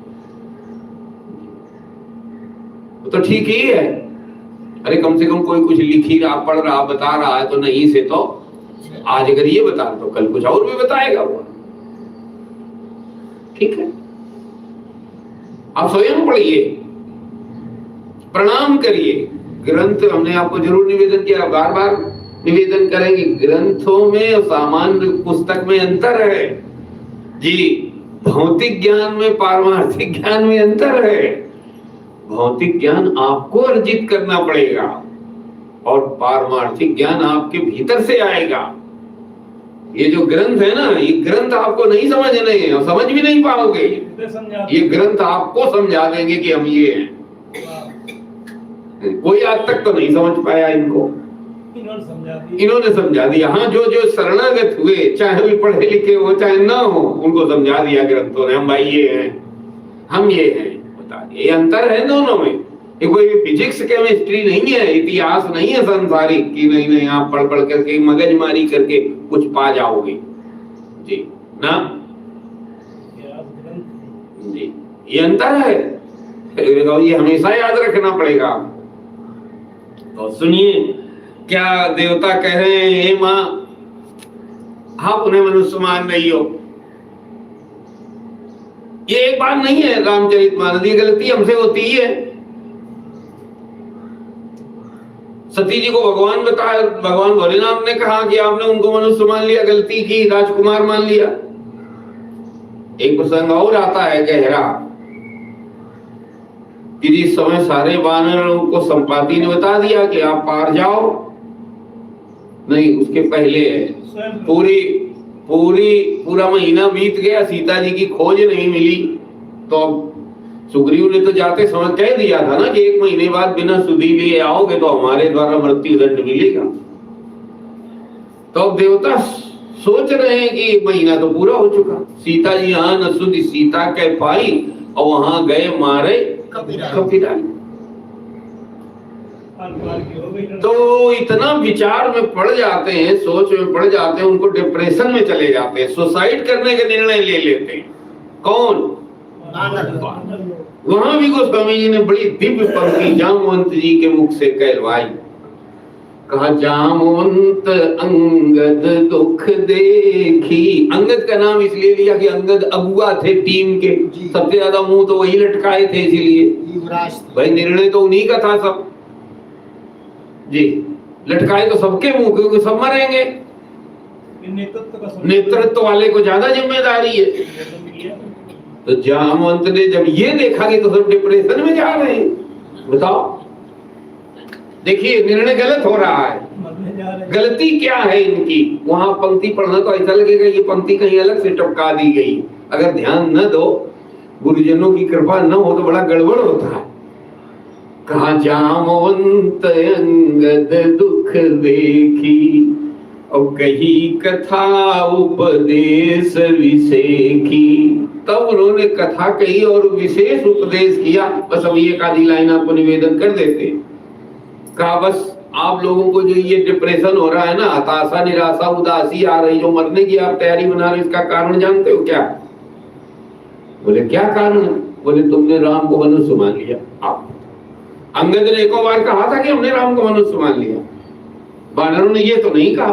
तो ठीक ही है। अरे कम से कम कोई कुछ लिख ही रहा, पढ़ रहा, बता रहा है, तो नहीं से तो आज अगर ये बता तो कल कुछ और भी बताएगा वो। ठीक है, आप स्वयं पढ़िए, प्रणाम करिए, ग्रंथ हमने आपको जरूर निवेदन किया, बार बार निवेदन करेंगे, ग्रंथों में और सामान्य पुस्तक में अंतर है जी। भौतिक ज्ञान में पारमार्थिक ज्ञान में अंतर है। भौतिक ज्ञान आपको अर्जित करना पड़ेगा और पारमार्थिक ज्ञान आपके भीतर से आएगा। ये जो ग्रंथ है ना, ये ग्रंथ आपको नहीं समझने हैं और समझ भी नहीं पाओगे। ये ग्रंथ आपको समझा देंगे कि हम ये हैं। कोई आज तक तो नहीं समझ पाया इनको, इन्होंने समझा दिया। हाँ, जो जो शरणागत हुए, चाहे भी पढ़े लिखे हो चाहे ना हो, उनको समझा दिया ग्रंथों ने, हम भाई ये हैं, हम ये हैं, बता दिया। ये अंतर है दोनों में। ये कोई फिजिक्स केमिस्ट्री नहीं है, इतिहास नहीं है संसारिक कि नहीं आप पढ़ पढ़ करके मगजमारी करके कुछ पा जाओगे जी ना जी। ये अंतर है, ये हमेशा याद रखना पड़ेगा। तो सुनिए क्या देवता कह रहे हैं, हे माँ आप उन्हें मनुष्य मान रही हो। ये एक बात नहीं है रामचरितमानस, ये गलती हमसे होती ही है। सती जी को भगवान बताया, भगवान भोलेनाथ ने कहा कि आपने उनको मनुष्य मान लिया, गलती की, राजकुमार मान लिया। एक प्रसंग और आता है गहरा कि जिस समय सारे वानरों को संपाति ने बता दिया कि आप पार जाओ, नहीं उसके पहले पूरा महीना बीत गया, सीता जी की खोज नहीं मिली। तो सुग्रीव ने तो जाते समय कह दिया था ना कि 1 महीने बाद बिना सुधि लिए आओगे तो हमारे द्वारा मृत्यु दंड मिलेगा। तो अब देवता सोच रहे हैं कि 1 महीना तो पूरा हो चुका, सीता जी यहाँ न सुधि सीता कह पाई, और वहां गए मारे कपिराई। तो इतना विचार में पड़ जाते हैं, सोच में पड़ जाते हैं, उनको डिप्रेशन में चले जाते हैं, सुसाइड करने के निर्णय ले लेते हैं। कौन? वहां भी गोस्वामी जी ने बड़ी दिव्य पंक्ति जामवंत जी के मुख से कहलवाई। कहा जामवंत अंगद दुख देखी। अंगद का नाम इसलिए लिया कि अंगद अगुआ थे टीम के, सबसे ज्यादा मुंह तो वही लटकाए थे, इसीलिए भाई निर्णय तो उन्हीं का था सब जी। लटकाए तो सबके मुंह, क्योंकि सब मरेंगे, नेतृत्व वाले को ज्यादा जिम्मेदारी है। तो जामवंत ने जब ये देखा कि तो सब डिप्रेशन में जा रहे हैं, बताओ देखिए निर्णय गलत हो रहा है। गलती क्या है इनकी? वहां पंक्ति पढ़ना तो ऐसा लगेगा ये पंक्ति कहीं अलग से टपका दी गई। अगर ध्यान न दो, गुरुजनों की कृपा न हो तो बड़ा गड़बड़ होता है। कहा जामवंत अंगद दुख देखी, और कही कथा उपदेश विशेखी। तब उन्होंने कथा कही और विशेष उपदेश किया। बस अब ये आधी लाइन आपको निवेदन कर देते। कहा बस आप लोगों को जो ये डिप्रेशन हो रहा है ना, हताशा निराशा उदासी आ रही, जो मरने की आप तैयारी बना रहे, इसका कारण जानते हो क्या? बोले क्या कारण है? बोले तुमने राम को मनुष्य मान लिया। आप अंगद ने एक बार कहा था कि हमने राम को मनुष्य मान लिया, वानरों ने ये तो नहीं कहा।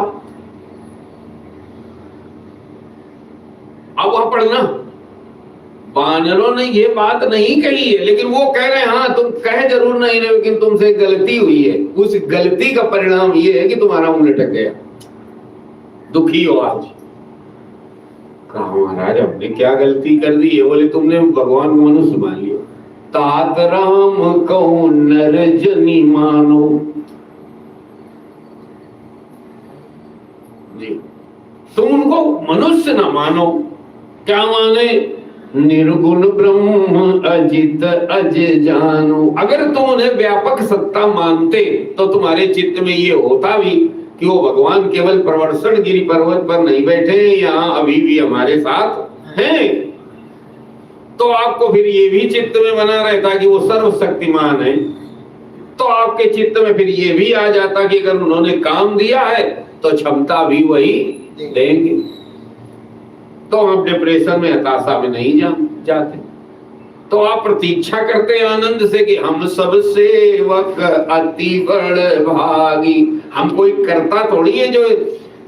अब वहां पढ़ना, वानरों ने ये बात नहीं कही है, लेकिन वो कह रहे हैं हाँ तुम कह जरूर नहीं रहे, लेकिन तुमसे गलती हुई है। उस गलती का परिणाम ये है कि तुम्हारा मुंह लटक गया, दुखी हो आज। कहा महाराज हमने क्या गलती कर दी है? बोले तुमने भगवान को मनुष्य मान लिया। तात राम कहो नर जनी मानो जी, तुम उनको मनुष्य ना मानो। क्या माने? निर्गुण ब्रह्म अजित अज जानो। अगर तुम उन्हें व्यापक सत्ता मानते तो तुम्हारे चित्त में ये होता भी कि वो भगवान केवल प्रवर्षण गिरि पर्वत पर नहीं बैठे, यहाँ अभी भी हमारे साथ हैं। तो आपको फिर ये भी चित्त में बना रहता कि वो सर्वशक्तिमान है। तो आपके चित्त में फिर ये भी आ जाता कि अगर उन्होंने काम दिया है तो क्षमता भी वही देंगे। तो हम डिप्रेशन में हताशा में नहीं जाते। तो आप प्रतीक्षा करते हैं आनंद से कि हम सब सेवक अति बड़ भागी। हम कोई कर्ता थोड़ी है जो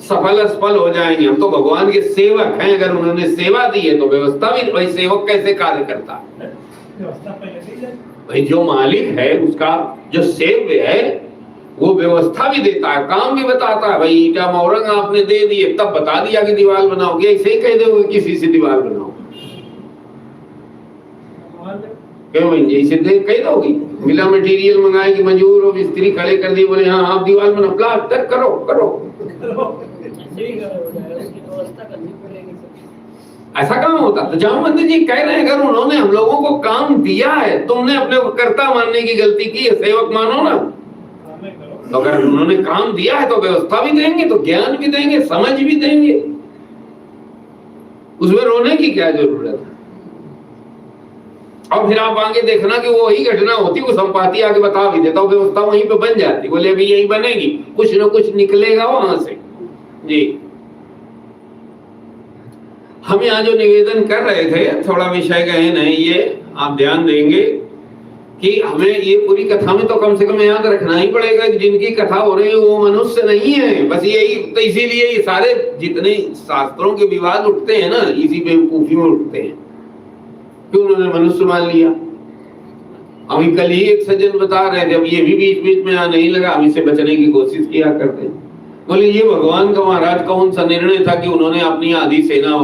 सफल असफल हो जाएंगे, हम तो भगवान के सेवक हैं। अगर उन्होंने सेवा दी है तो व्यवस्था भी, भाई सेवक कैसे कार्य करता है? भाई जो मालिक है उसका जो सेव्य है वो व्यवस्था भी देता है, काम भी बताता है। भाई ईटा मोरंग आपने दे दिए, तब बता दिया कि दीवार बनाओगे, ऐसे ही कह दोगे किसी से दीवार बनाओ, क्यों भाई जैसे कह दोगी। मिला मटेरियल मंगाएगी, मजदूर और मिस्त्री खड़े कर दिए, बोले हाँ आप दीवार बनाओ, प्लास्टर करो करो, ऐसा काम होता। तो जामवंत जी कह रहे हैं अगर उन्होंने हम लोगों को काम दिया है, तुमने अपने को कर्ता मानने की गलती की है, सेवक मानो ना। तो अगर उन्होंने काम दिया है तो व्यवस्था भी देंगे, तो ज्ञान भी देंगे, समझ भी देंगे, उसमें रोने की क्या जरूरत है। और फिर आप आगे देखना कि वो वही घटना होती, वो संपाति आगे बता भी देता, व्यवस्था वहीं पे बन जाती, बोले अभी यही बनेगी, कुछ ना कुछ निकलेगा वहां से। जी हम यहाँ जो निवेदन कर रहे थे, थोड़ा विषय गए नहीं, ये आप ध्यान देंगे कि हमें ये पूरी कथा में तो कम से कम याद रखना ही पड़ेगा कि जिनकी कथा हो रही है वो मनुष्य नहीं है, बस यही तो। इसीलिए ये सारे जितने शास्त्रों के विवाद उठते हैं ना, इसी बेवकूफी में उठते हैं कि उन्होंने मनुष्य मान लिया। अभी कल ही एक सज्जन बता रहे थे, अब ये भी बीच बीच में यहाँ नहीं लगा, हम इससे बचने की कोशिश किया करते हैं। बोले ये भगवान का महाराज कौन सा निर्णय था कि उन्होंने अपनी आधी सेना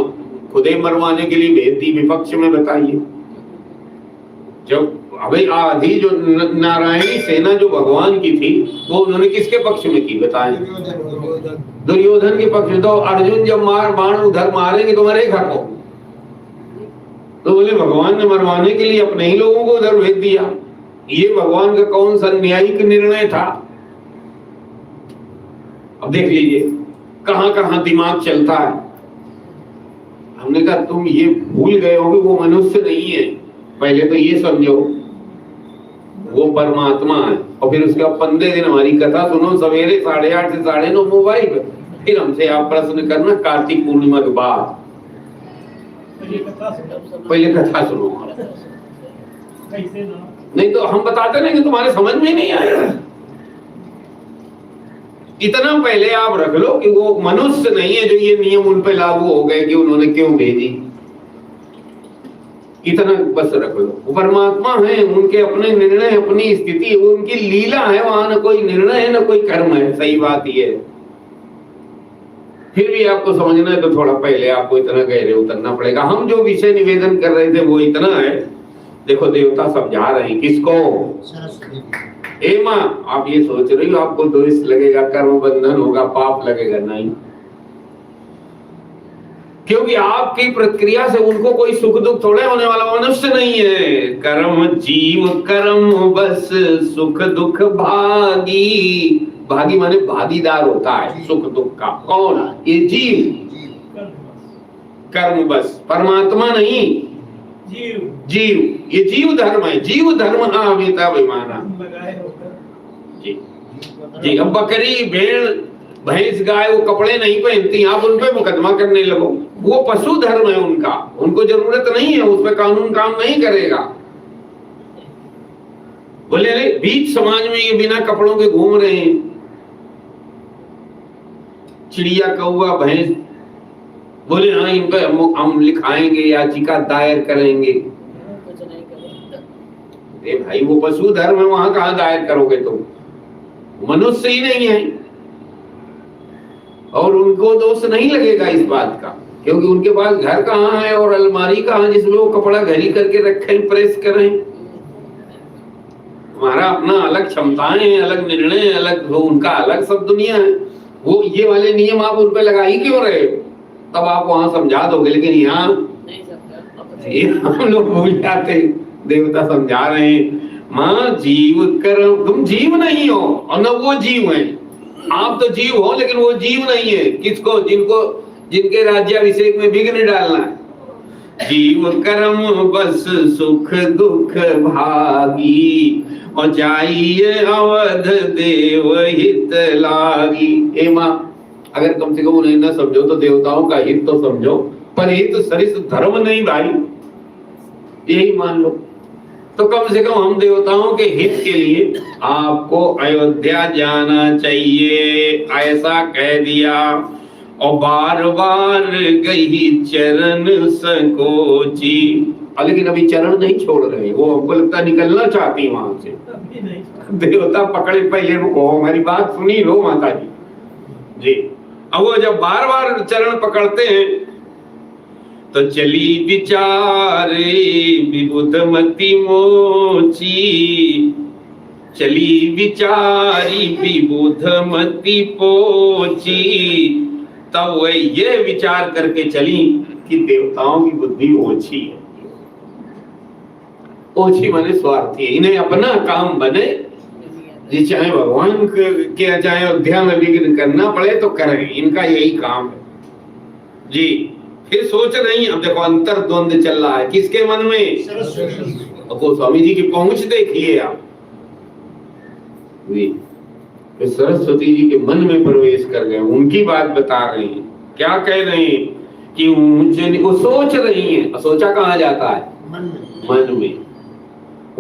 खुदे मरवाने के लिए भेज दी, विपक्ष में बताइए। जब अभी आधी जो नारायणी सेना जो भगवान की थी वो उन्होंने किसके पक्ष में की बताएं? दुर्योधन के पक्ष में। तो अर्जुन जब बाण उधर मारेंगे तो मरेगा कौन? तो बोले भगवान ने मरवाने के लिए अपने ही लोगों को उधर भेज दिया। ये भगवान का कौन सा न्यायिक निर्णय था? अब देख लीजिए कहां कहां दिमाग चलता है। हमने कहा तुम ये भूल गए हो कि वो मनुष्य नहीं है, पहले तो ये समझो वो परमात्मा है। और फिर उसके बाद 15 दिन हमारी कथा सुनो, सवेरे 8:30 से 9:30 मोबाइल पे, फिर हमसे आप प्रश्न करना कार्तिक पूर्णिमा के बाद। पहले कथा सुनो, नहीं तो हम बताते नहीं कि तुम्हारे समझ में नहीं आएगा। इतना पहले आप रख लो कि वो मनुष्य नहीं है जो ये नियम उन पे लागू हो गए कि उन्होंने क्यों भेजी, इतना बस रख लो। वो परमात्मा है, उनके अपने निर्णय, अपनी स्थिति, वो उनकी लीला है, वहां ना कोई निर्णय है ना कोई कर्म है। सही बात ये है। फिर भी आपको समझना है तो थोड़ा पहले आपको इतना गहरे उतरना पड़ेगा। हम जो विषय निवेदन कर रहे थे वो इतना है, देखो देवता समझा रहे हैं किसको? ए माँ आप ये सोच रही हो आपको दोष लगेगा, कर्म बंधन होगा, पाप लगेगा? नहीं, क्योंकि आपकी प्रक्रिया से उनको कोई सुख दुख थोड़े होने वाला, मनुष्य नहीं है। कर्म जीव कर्म बस सुख दुख भागी। भागी माने भागीदार होता है सुख दुख का। कौन? ये जीव। कर्म बस, परमात्मा नहीं, जीव। ये जीव धर्म है, जीव धर्म अभिमाना। जी जी। अब बकरी भेड़ भैंस गाय वो कपड़े नहीं पहनती, आप उन पे मुकदमा करने लगो, वो पशु धर्म है उनका, उनको जरूरत नहीं है, उस पर कानून काम नहीं करेगा। बोले अरे बीच समाज में ये बिना कपड़ों के घूम रहे हैं, चिड़िया कौवा भैंस, बोले हाँ इन पे हम लिखाएंगे, याचिका दायर करेंगे। अरे भाई वो पशु धर्म है, वहां कहां दायर करोगे तुम? मनुष्य ही नहीं है। और उनको दोष नहीं लगेगा इस बात का, क्योंकि उनके पास घर कहाँ है और अलमारी कहाँ जिसमें वो कपड़ा घड़ी करके रखें, प्रेस करें। हमारा अपना अलग क्षमताएं हैं, अलग निर्णय, अलग वो उनका अलग सब दुनिया है। वो ये वाले नियम आप उन पे लगा ही क्यों रहे? तब आप वहां समझा दोगे, लेकिन यहाँ हम लोग भूल जाते। देवता समझा रहे हैं माँ जीव कर्म, तुम जीव नहीं हो और न वो जीव है। आप तो जीव हो लेकिन वो जीव नहीं है। किसको? जिनके राज्याभिषेक में विघ्न डालना है। जीव कर्म बस सुख दुख भागी और जाइए अवध देव हित लागी। ए माँ अगर कम से कम उन्हें न समझो तो देवताओं का हित तो समझो, पर हित सरिस धर्म नहीं भाई, यही मान लो। तो कम से कम हम देवताओं के हित के लिए आपको अयोध्या जाना चाहिए, ऐसा कह दिया। और बार बार गई चरण संकोची। लेकिन अभी चरण नहीं छोड़ रहे, वो हमको लगता निकलना चाहती वहां से। अभी नहीं। देवता पकड़े पहले रुको, हमारी बात सुनी लो माता जी जी। अब वो जब बार बार चरण पकड़ते हैं तो चली विचारे विबुध मति मोची, चली विचारी विबुध मति पोची। तब वह ये विचार करके चली कि देवताओं की बुद्धि ओछी है। ओछी माने स्वार्थी है, इन्हें अपना काम बने, ये चाहे भगवान के चाहे अयोध्या में विघ्न करना पड़े तो करें, इनका यही काम है जी। फिर सोच रही, अब देखो अंतर द्वंद चल रहा है किसके मन में? गोस्वामी जी की पहुंच देखिए आप जी। फिर सरस्वती जी के मन में प्रवेश कर गए, उनकी बात बता रही हैं। क्या कह रही हैं कि मुझे वो सोच रही हैं। सोचा कहाँ जाता है? मन में।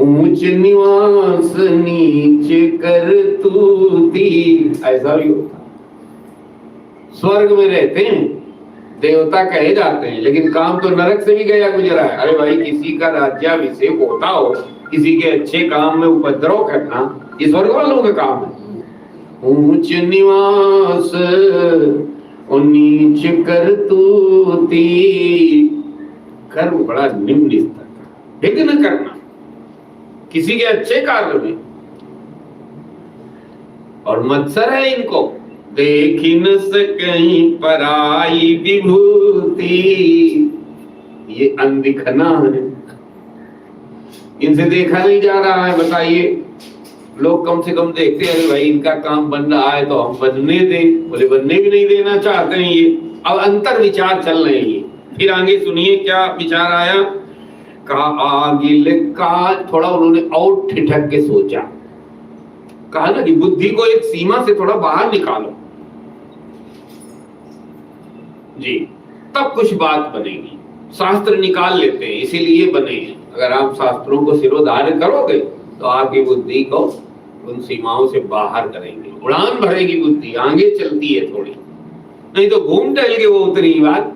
ऊंच निवास नीच कर तूती, ऐसा भी होता। स्वर्ग में रहते हैं देवता कहे जाते हैं, लेकिन काम तो नरक से भी गया गुजरा है। अरे भाई, किसी का राज्याभिषेक होता हो, किसी के अच्छे काम में उपद्रव करना, ये स्वर्ग वालों का काम है। ऊंच निवास और नीच कर तूती, कर्म बड़ा निम्न स्तर का, विघ्न करना किसी के अच्छे कार्य में। और मत्सर है इनको, देखी न सकहीं पराई विभूति, ये अनदिखना है, इनसे देखा नहीं जा रहा है। बताइए, लोग कम से कम देखते हैं, भाई इनका काम बन रहा है तो हम बनने दें, बोले बनने भी नहीं देना चाहते हैं ये। अब अंतर विचार चल रहे हैं। फिर आगे सुनिए क्या विचार आया। कहा आगिल का, थोड़ा उन्होंने और ठिठक के सोचा, कहा ना कि बुद्धि को एक सीमा से थोड़ा बाहर निकालो जी, तब कुछ बात बनेगी। शास्त्र निकाल लेते हैं, इसीलिए बने हैं। अगर आप शास्त्रों को सिरोधार्य करोगे तो आपकी बुद्धि को उन सीमाओं से बाहर करेंगे, उड़ान भरेगी बुद्धि, आगे चलती है थोड़ी, नहीं तो घूम टहल के वो उतरी बात,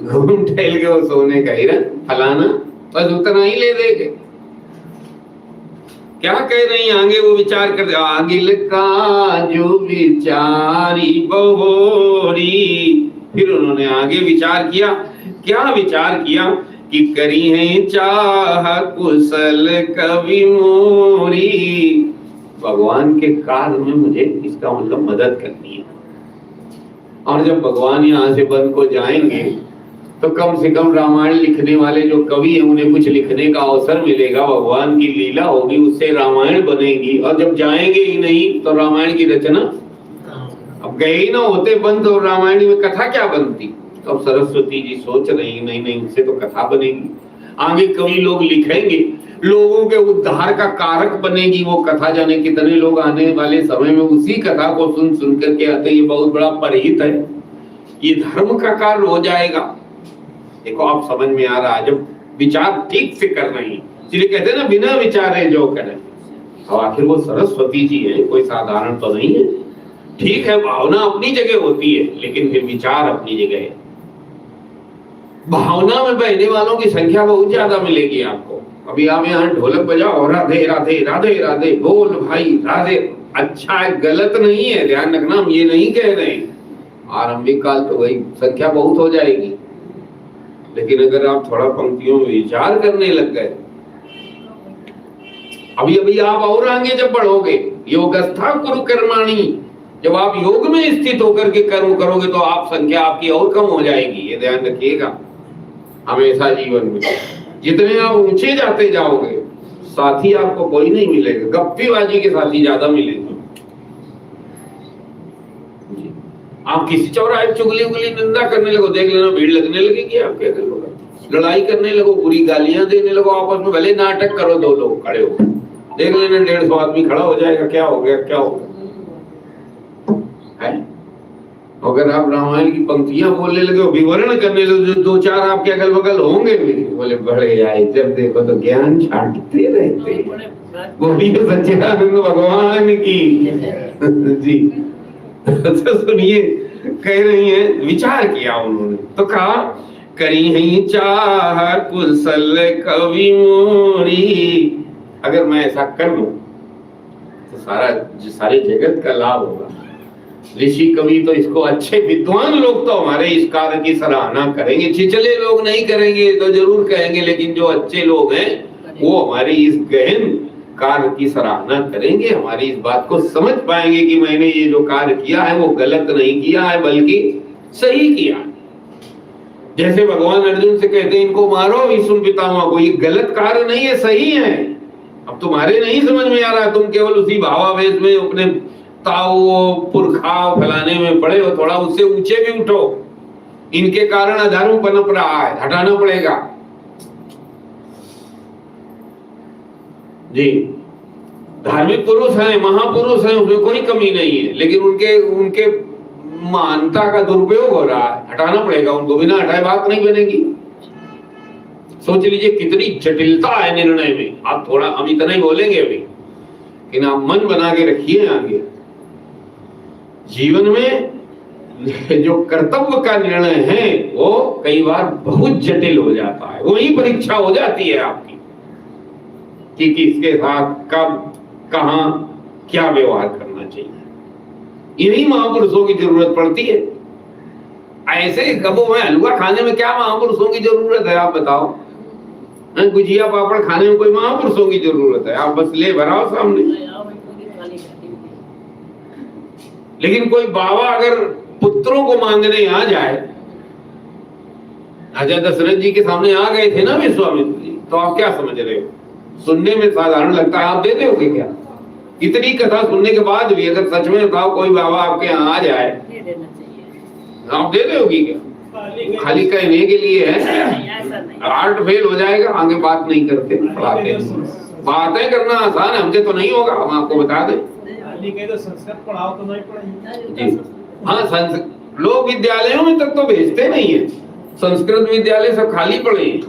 घूम टहल के वो सोने का हिरन फलाना, बस उतना ही ले देंगे। क्या कह रही है आगे? वो विचार कर, आगिल का जो विचारी बहोरी। फिर उन्होंने आगे विचार किया। क्या विचार किया कि करी है चाह कुशल कवि मोरी, भगवान के कार्य में मुझे इसका मतलब मदद करनी है। और जब भगवान यहाँ से बन को जाएंगे तो कम से कम रामायण लिखने वाले जो कवि हैं उन्हें कुछ लिखने का अवसर मिलेगा, भगवान की लीला होगी, उससे रामायण बनेगी। और जब जाएंगे ही नहीं तो रामायण की रचना, अब गए ही ना होते बंद, तो रामायण में कथा क्या बनती? तो अब सरस्वती जी सोच रही, नहीं नहीं, इनसे तो कथा बनेगी। आगे कवि लोग लिखेंगे, लोगों के उद्धार का कारक बनेगी वो कथा। जाने कितने लोग आने वाले समय में उसी कथा को सुन सुन करके आते, ये बहुत बड़ा परहित है, ये धर्म का कार्य हो जाएगा। देखो आप समझ में आ रहा है, जब विचार ठीक से कर रही है, इसलिए कहते हैं ना बिना विचारे जो करें। और आखिर वो सरस्वती जी है, कोई साधारण तो नहीं है। ठीक है, भावना अपनी जगह होती है, लेकिन फिर विचार अपनी जगह है। भावना में बहने वालों की संख्या बहुत ज्यादा मिलेगी आपको। अभी आप यहाँ ढोलक बजाओ, राधे राधे राधे राधे, बोल भाई राधे, अच्छा है, गलत नहीं है, ध्यान रखना, हम ये नहीं कह रहे हैं। आरंभिक काल तो वही संख्या बहुत हो जाएगी, लेकिन अगर आप थोड़ा पंक्तियों में विचार करने लग गए, अभी अभी आप और आगे जब बढ़ोगे, योगस्था कुरु कर्माणि, जब आप योग में स्थित होकर के कर्म करोगे तो आप संख्या आपकी और कम हो जाएगी। ये ध्यान रखिएगा हमेशा जीवन में। जितने आप ऊंचे जाते जाओगे, साथी आपको कोई नहीं मिलेगा, गप्पीबाजी के साथी ज्यादा मिलेंगे। आप किसी चौराहे चुगली उगली निंदा करने लगो, देख लेना भीड़ लगने लगेगी आपके अगल बगल। लड़ाई करने लगो, बुरी गालियां देने लगो आपस में, भले नाटक करो, दो लोग खड़े हो, देख लेना 150 आदमी खड़ा हो जाएगा, क्या हो गया क्या हो गया है। अगर आप रामायण की पंक्तियां बोलने लगे, विवरण करने लगे, दो चार आपके अगल बगल होंगे भी, बोले बड़े आए, जब देखो तो ज्ञान छांटते रहते। वो भी तो सच्चिदानंद भगवान की जी। तो सुनिए, कह रही है, विचार किया उन्होंने तो कहा, करी ही चाह कुशल कवि मोरी, अगर मैं ऐसा कर लूं तो सारे जगत का लाभ होगा। ऋषि कवि तो इसको, अच्छे विद्वान लोग तो हमारे इस कार्य की सराहना करेंगे, छिछले लोग नहीं करेंगे तो जरूर कहेंगे, लेकिन जो अच्छे लोग हैं वो हमारी इस गहन कार्य की सराहना करेंगे, हमारी इस बात को समझ पाएंगे कि मैंने ये जो कार्य किया है वो गलत नहीं किया है बल्कि सही किया है। जैसे भगवान अर्जुन से कहते हैं इनको मारो विष्णु पितामह को, ये गलत कार्य नहीं है, सही है। अब तुम्हारे नहीं समझ में आ रहा, तुम केवल उसी भावावेश में अपने ताऊ पुरखा फलाने में पड़े हो, थोड़ा उससे ऊंचे भी उठो। इनके कारण अधर्म पनप रहा है, हटाना पड़ेगा जी। धार्मिक पुरुष हैं, महापुरुष हैं, उसमें कोई कमी नहीं है, लेकिन उनके मानता का दुरुपयोग हो रहा है, हटाना पड़ेगा उनको, बिना हटाए बात नहीं बनेगी। सोच लीजिए कितनी जटिलता है निर्णय में। आप थोड़ा, हम इतना ही बोलेंगे अभी, लेकिन आप मन बना के रखिए आगे जीवन में जो कर्तव्य का निर्णय है वो कई बार बहुत जटिल हो जाता है। वही परीक्षा हो जाती है आपकी कि किसके साथ कब कहां क्या व्यवहार करना चाहिए। इन्हीं महापुरुषों की जरूरत पड़ती है। ऐसे कबो में हलवा खाने में क्या महापुरुषों की जरूरत है, आप बताओ। गुजिया पापड़ खाने में कोई महापुरुषों की जरूरत है? आप बस ले भराओ सामने। लेकिन कोई बाबा अगर पुत्रों को मांगने आ जाए, राजा दशरथ जी के सामने आ गए थे ना विश्वामित्र जी, तो आप क्या समझ रहे हो? सुनने में साधारण लगता है, आप दे दोगे क्या? इतनी कथा सुनने के बाद भी अगर सच में बताओ कोई बाबा आपके यहाँ आ जाए, आप दे दोगे क्या? खाली कहने के लिए है, आर्ट फेल हो जाएगा, आगे बात नहीं करते। बातें करना आसान है, हमसे तो नहीं होगा, हम आपको बता दें। तो संस्कृत पढ़ाओ तो नहीं पढ़ाएंगे। हाँ, लोग विद्यालयों में तक तो भेजते नहीं है, संस्कृत विद्यालय सब खाली पड़े हैं,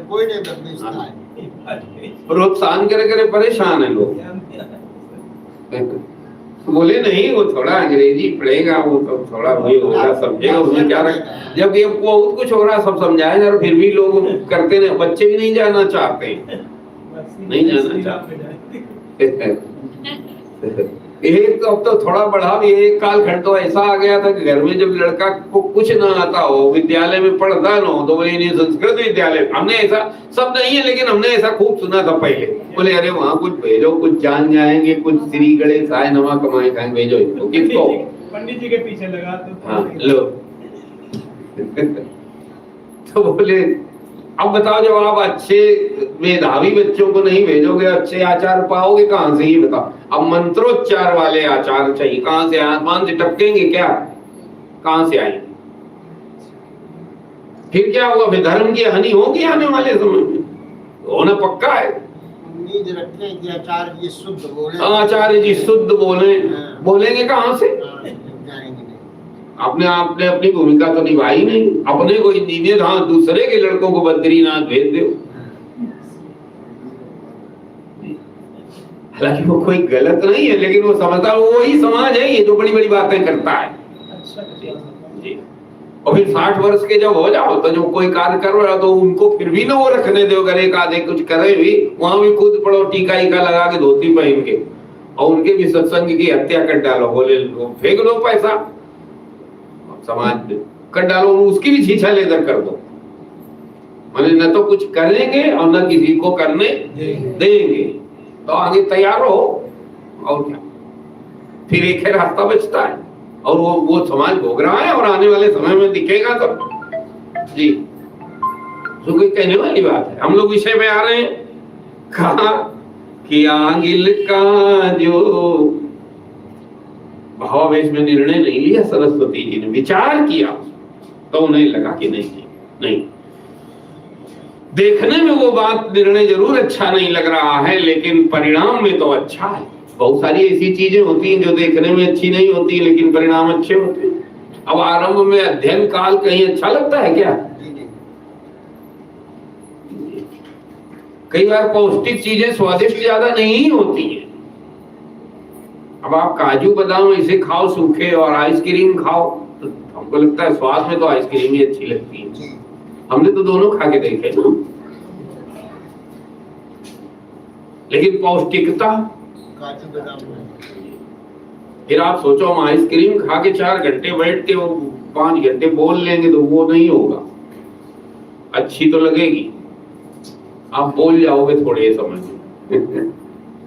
कोई नहीं भेजता है। प्रोत्साहन करे करे परेशान है लोग। बोले नहीं, वो थोड़ा अंग्रेजी पढ़ेगा, वो तो थोड़ा वही होगा, समझेगा, उसमें क्या रहा। जब ये बहुत कुछ हो रहा सब समझाया जा रहा, फिर भी लोग करते नहीं। बच्चे भी नहीं जाना चाहते, नहीं जाना चाहते। एक तो अब तो थोड़ा बढ़ा भी, एक कालखंड तो ऐसा आ गया था कि घर में जब लड़का को कुछ ना आता हो, विद्यालय में पढ़ता ना हो, तो बोले नहीं संस्कृत विद्यालय। हमने ऐसा, सब नहीं है लेकिन हमने ऐसा खूब सुना था पहले। बोले अरे वहाँ कुछ भेजो, कुछ जान जाएंगे, कुछ श्री गणेश आए नमा कमाए खाएंगे, भेजो इनको। किसको? पंडित जी के पीछे लगा तो। हाँ लो। तो बोले अब बताओ, जब आप अच्छे मेधावी बच्चों को नहीं भेजोगे, अच्छे आचार पाओगे कहां से? ही बताओ। अब मंत्रोच्चार वाले आचार चाहिए, कहां से? आसमान से टपकेंगे क्या? कहां से आएंगे? फिर क्या होगा? फिर धर्म की हानि होगी आने वाले समय में, होना पक्का है। उम्मीद रखते हैं कि आचार्य जी शुद्ध बोले। आचार्य जी शुद्ध बोले, बोलेंगे कहां से? आपने अपनी भूमिका तो निभाई नहीं। अपने को इंजीनियर, हाँ, दूसरे के लड़कों को बद्रीनाथ भेज दो। हालांकि वो कोई गलत नहीं है, लेकिन वो समझता है वही समाज है ये जो बड़ी बड़ी बातें करता है जी। और फिर 60 वर्ष के जब हो जाओ तो जो कोई कार्य कर रहा हो तो उनको फिर भी ना वो रखने दो, अगर एक आधे कुछ करे भी, वहां भी खुद पड़ो टीका ईका लगा के, धोती पहन के, और उनके भी सत्संग की हत्या कर डालो। बोले फेंक दो पैसा, समाज कर डालो, उसकी भी छीछा लेकर कर दो। मैंने न तो कुछ करेंगे और न किसी को करने देंगे, तो आगे तैयार हो। और क्या, फिर एक है रास्ता बचता है, और वो समाज भोग रहा है, और आने वाले समय में दिखेगा सब जी। तो कोई कहने वाली बात है। हम लोग विषय में आ रहे हैं। कहा कि आंगिल का जो भावावेश में निर्णय नहीं लिया, सरस्वती जी ने विचार किया, तो उन्हें लगा कि नहीं, देखने में वो बात, निर्णय जरूर अच्छा नहीं लग रहा है, लेकिन परिणाम में तो अच्छा है। बहुत सारी ऐसी चीजें होती हैं जो देखने में अच्छी नहीं होती, लेकिन परिणाम अच्छे होते हैं। अब आरंभ में अध्ययन काल कहीं अच्छा लगता है क्या? कई बार पौष्टिक चीजें स्वादिष्ट ज्यादा नहीं होती हैं। अब आप काजू बादाम ऐसे खाओ सूखे और आइसक्रीम खाओ, तो हमको लगता है स्वाद में तो आइसक्रीम ही अच्छी लगती है। जी हमने तो दोनों खा के देखे ना। लेकिन पौष्टिकता, काजू बादाम में फिर आप सोचो हम आइसक्रीम खा के 4 घंटे बैठ के वो 5 घंटे बोल लेंगे तो वो नहीं होगा। अच्छी तो लगेगी, आप बोल जाओगे थोड़े समय में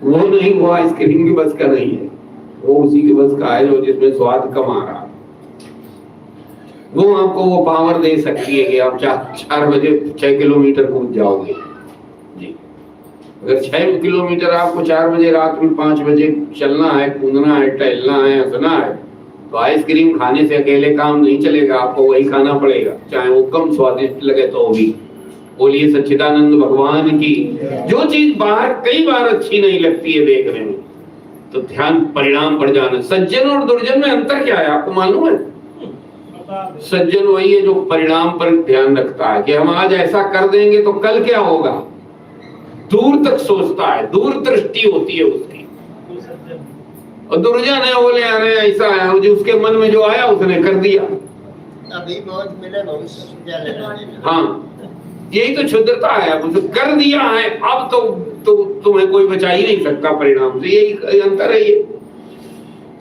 वो नहीं, वो आइसक्रीम की बस का नहीं है, वो उसी के बस का है जो जिसमें स्वाद कम आ रहा है। वो आपको वो पावर दे सकती है कि आप 4 बजे 6 किलोमीटर कूद जाओगे जी। अगर 6 किलोमीटर आपको 4 बजे रात में 5 बजे चलना है, कूदना है, टहलना है, हंसना है, तो आइसक्रीम खाने से अकेले काम नहीं चलेगा, आपको वही खाना पड़ेगा, चाहे वो कम स्वादिष्ट लगे तो भी। बोलिए सच्चिदानंद भगवान की। जो चीज बाहर कई बार अच्छी नहीं लगती है देखने में, तो ध्यान परिणाम पर जाना। सज्जन और दुर्जन में अंतर क्या है आपको मालूम है? सज्जन वही है जो परिणाम पर ध्यान रखता है कि हम आज ऐसा कर देंगे तो कल क्या होगा, दूर तक सोचता है, दूर दृष्टि होती है उसकी। और दुर्जन है, बोले अरे ऐसा है, मुझे उसके मन में जो आया उसने कर दिया। अभी बहुत मिले भविष्य से क्या लेना देना। हाँ, यही तो क्षुद्रता है। अब तो कर दिया है, अब तो तुम्हें कोई बचा ही नहीं सकता परिणाम से। यही अंतर है। ये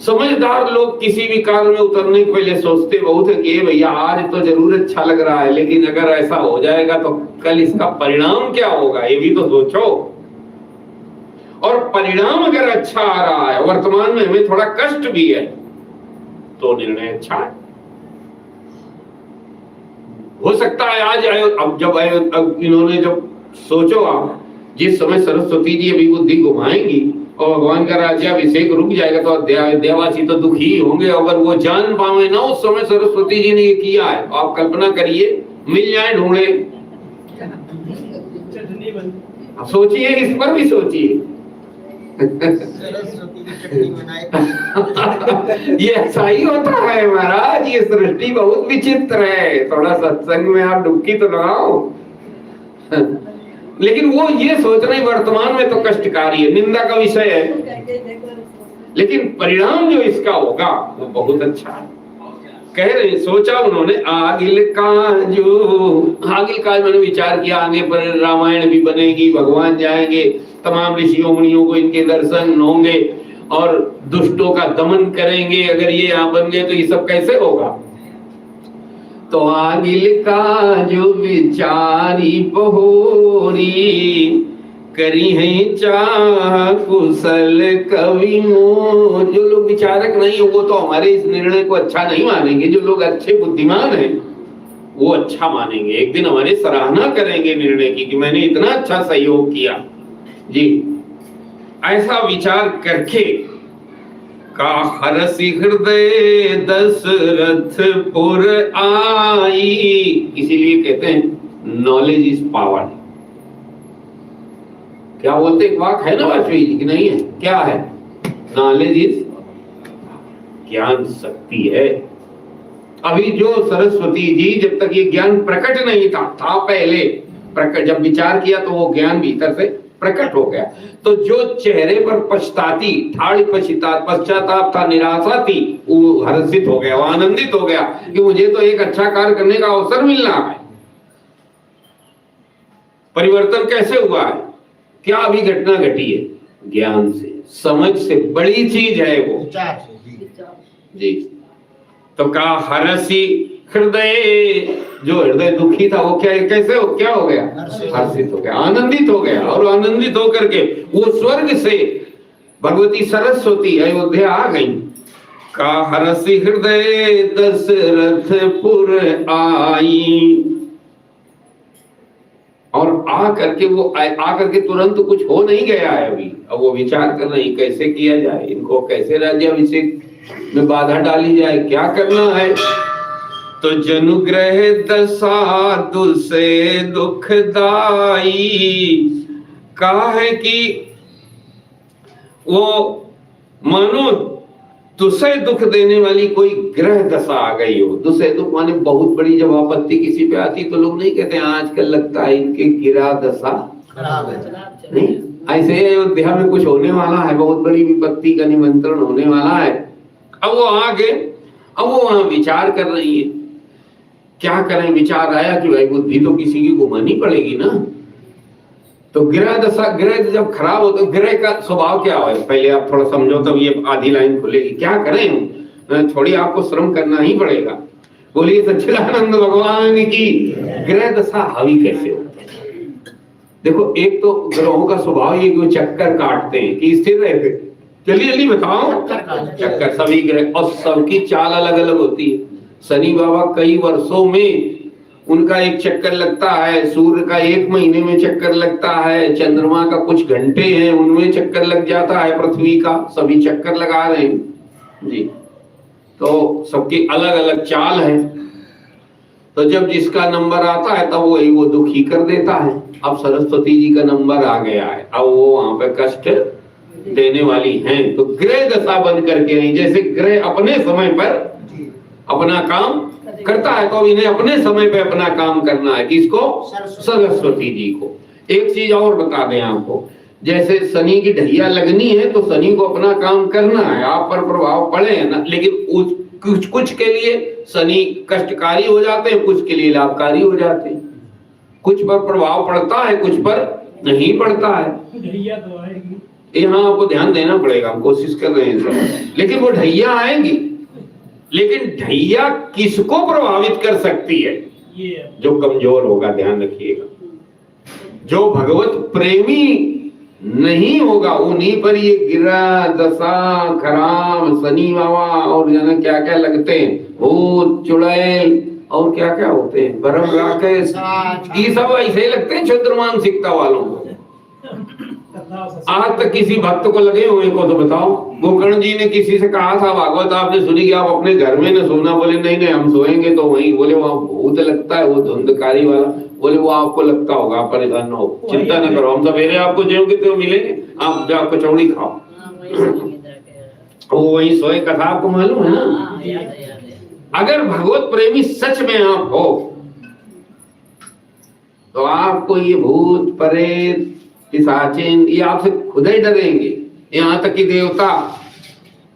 समझदार लोग किसी भी कार्य में उतरने के पहले सोचते बहुत है कि भैया आज तो जरूर अच्छा लग रहा है, लेकिन अगर ऐसा हो जाएगा तो कल इसका परिणाम क्या होगा, ये भी तो सोचो। और परिणाम अगर अच्छा आ रहा है, वर्तमान में हमें थोड़ा कष्ट भी है, तो निर्णय अच्छा है। हो सकता है आज अब इन्होंने जब सोचो आप, जिस समय सरस्वती जी अभी बुद्धि घुमाएंगी और भगवान का राज्याभिषेक रुक जाएगा तो देवासी तो दुखी होंगे। अगर वो जान पावे ना उस समय सरस्वती जी ने ये किया है, आप कल्पना करिए, मिल जाए ढूंढे। आप सोचिए, इस पर भी सोचिए। सरस्वती की चटनी बनाए। ये ऐसा ही होता है महाराज, ये सृष्टि बहुत विचित्र है। थोड़ा सत्संग में आप डुबकी तो लगाओ। लेकिन वो ये सोच रहे वर्तमान में तो कष्टकारी है, निंदा का विषय है, लेकिन परिणाम जो इसका होगा वो बहुत अच्छा है। कह रहे, सोचा उन्होंने आगिल काज मैंने विचार किया, आगे पर रामायण भी बनेगी, भगवान जाएंगे, तमाम ऋषियों मुनियों को इनके दर्शन होंगे और दुष्टों का दमन करेंगे। अगर ये यहाँ बन गए तो ये सब कैसे होगा? तो आगिल का जो विचारी बहोरी, करी है चाह कुशल कवि मोह। जो लोग विचारक नहीं हो वो तो हमारे इस निर्णय को अच्छा नहीं मानेंगे। जो लोग अच्छे बुद्धिमान हैं वो अच्छा मानेंगे, एक दिन हमारी सराहना करेंगे निर्णय की कि मैंने इतना अच्छा सहयोग किया जी। ऐसा विचार करके का हरसि हृदय दशरथपुर आई। इसीलिए कहते हैं नॉलेज इज पावर। क्या बोलते एक वाक है ना वाजपेयी जी की, नहीं है? क्या है? नॉलेज इज, ज्ञान शक्ति है। अभी जो सरस्वती जी, जब तक ये ज्ञान प्रकट नहीं था पहले प्रकट, जब विचार किया तो वो ज्ञान भीतर से प्रकट हो गया। तो जो चेहरे पर पछताती, ठाड़ पश्चाताप था, निराशा थी, वो हर्षित हो गया, वो आनंदित हो गया कि मुझे तो एक अच्छा कार्य करने का अवसर मिल रहा है। परिवर्तन कैसे हुआ है? क्या अभी घटना घटी है? ज्ञान से, समझ से बड़ी चीज है वो, विचार से जी। तो का हरसी हृदय, जो हृदय दुखी था वो क्या कैसे हो, क्या हो गया? हर्षित हो गया, आनंदित हो गया। और आनंदित होकर के वो स्वर्ग से भगवती सरस्वती अयोध्या आ गई। का हरसी हृदय दशरथपुर आई। और आ करके तुरंत कुछ हो नहीं गया है अभी। अब वो विचार कर रही कैसे किया जाए, इनको कैसे राज्याभिषेक में बाधा डाली जाए, क्या करना है। तो जनुग्रह दशा दुसे दुखदाई। कहा है कि वो मानो दुसे दुख देने वाली कोई ग्रह दशा आ गई हो। दुसे दुख माने बहुत बड़ी जब आपत्ति किसी पे आती तो लोग नहीं कहते आजकल लगता है इनके गिरा दशा खराब है, नहीं, ऐसे अयोध्या में कुछ होने वाला है, बहुत बड़ी विपत्ति का निमंत्रण होने वाला है। अब वो आगे, अब वो वहां विचार कर रही है, क्या करें। विचार आया कि भाई बुद्धि तो किसी की घुमानी पड़ेगी ना। तो ग्रह दशा, ग्रह जब खराब हो तो ग्रह का स्वभाव क्या है, पहले आप थोड़ा समझो तब ये आधी लाइन खुलेगी। क्या करें, थोड़ी आपको श्रम करना ही पड़ेगा। बोलिए सच्चिदानंद भगवान की। ग्रह दशा हावी कैसे होती है? देखो, एक तो ग्रहों का स्वभाव ये कि चक्कर काटते हैं कि स्थिर रहते। जल्दी जल्दी बताओ। चक्कर सभी ग्रह, और सबकी चाल अलग अलग होती है। शनि बाबा कई वर्षों में उनका एक चक्कर लगता है, सूर्य का 1 महीने में चक्कर लगता है, चंद्रमा का कुछ घंटे हैं उनमें चक्कर लग जाता है, पृथ्वी का सभी चक्कर लगा रहे हैं जी। तो सबकी अलग अलग चाल है। तो जब जिसका नंबर आता है तब वही वो दुखी कर देता है। अब सरस्वती जी का नंबर आ गया है, अब वो वहां पे कष्ट देने वाली हैं। तो ग्रह दशा बंद करके नहीं, जैसे ग्रह अपने समय पर अपना काम करता है, तो इन्हें अपने समय पे अपना काम करना है। किसको? सरस्वती जी को। एक चीज और बता दें आपको, जैसे शनि की ढैया लगनी है तो शनि को अपना काम करना है, आप पर प्रभाव पड़े है ना, लेकिन कुछ के लिए शनि कष्टकारी हो जाते हैं, कुछ के लिए लाभकारी हो जाते हैं। कुछ पर प्रभाव पड़ता है, कुछ पर नहीं पड़ता है। ढैया तो आएगी, यहाँ आपको ध्यान देना पड़ेगा, हम कोशिश कर रहे हैं सब, लेकिन वो ढैया आएंगी। लेकिन ढैया किसको प्रभावित कर सकती है? जो कमजोर होगा, ध्यान रखिएगा। जो भगवत प्रेमी नहीं होगा उन्हीं पर ये गिरा दशा खराब, शनि बाबा और जाने क्या क्या लगते हैं, भूत चुड़ैल और क्या क्या होते हैं, बरम राकेश, ये सब ऐसे लगते हैं क्षुद्र मानसिकता वालों को। आज तक किसी भक्त को लगे हुए को तो बताओ। गोकर्ण जी ने किसी से कहा था भागवत आपने सुनी कि आप अपने घर में न सोना, बोले नहीं नहीं हम सोएंगे तो वहीं। बोले वहां भूत लगता है, वो धुंधकारी वाला। बोले वो आपको लगता होगा, आप परेशान ना हो, चिंता न करो, हम सवेरे आपको ज्यों तो मिलेंगे, आप जाओ कचौड़ी खाओ। वो वही सोए, कथा आपको मालूम है ना। अगर भगवत प्रेमी सच में आप हो तो आपको ये भूत प्रेत पिशाचिन ये आपसे खुद ही डरेंगे। यहाँ तक कि देवता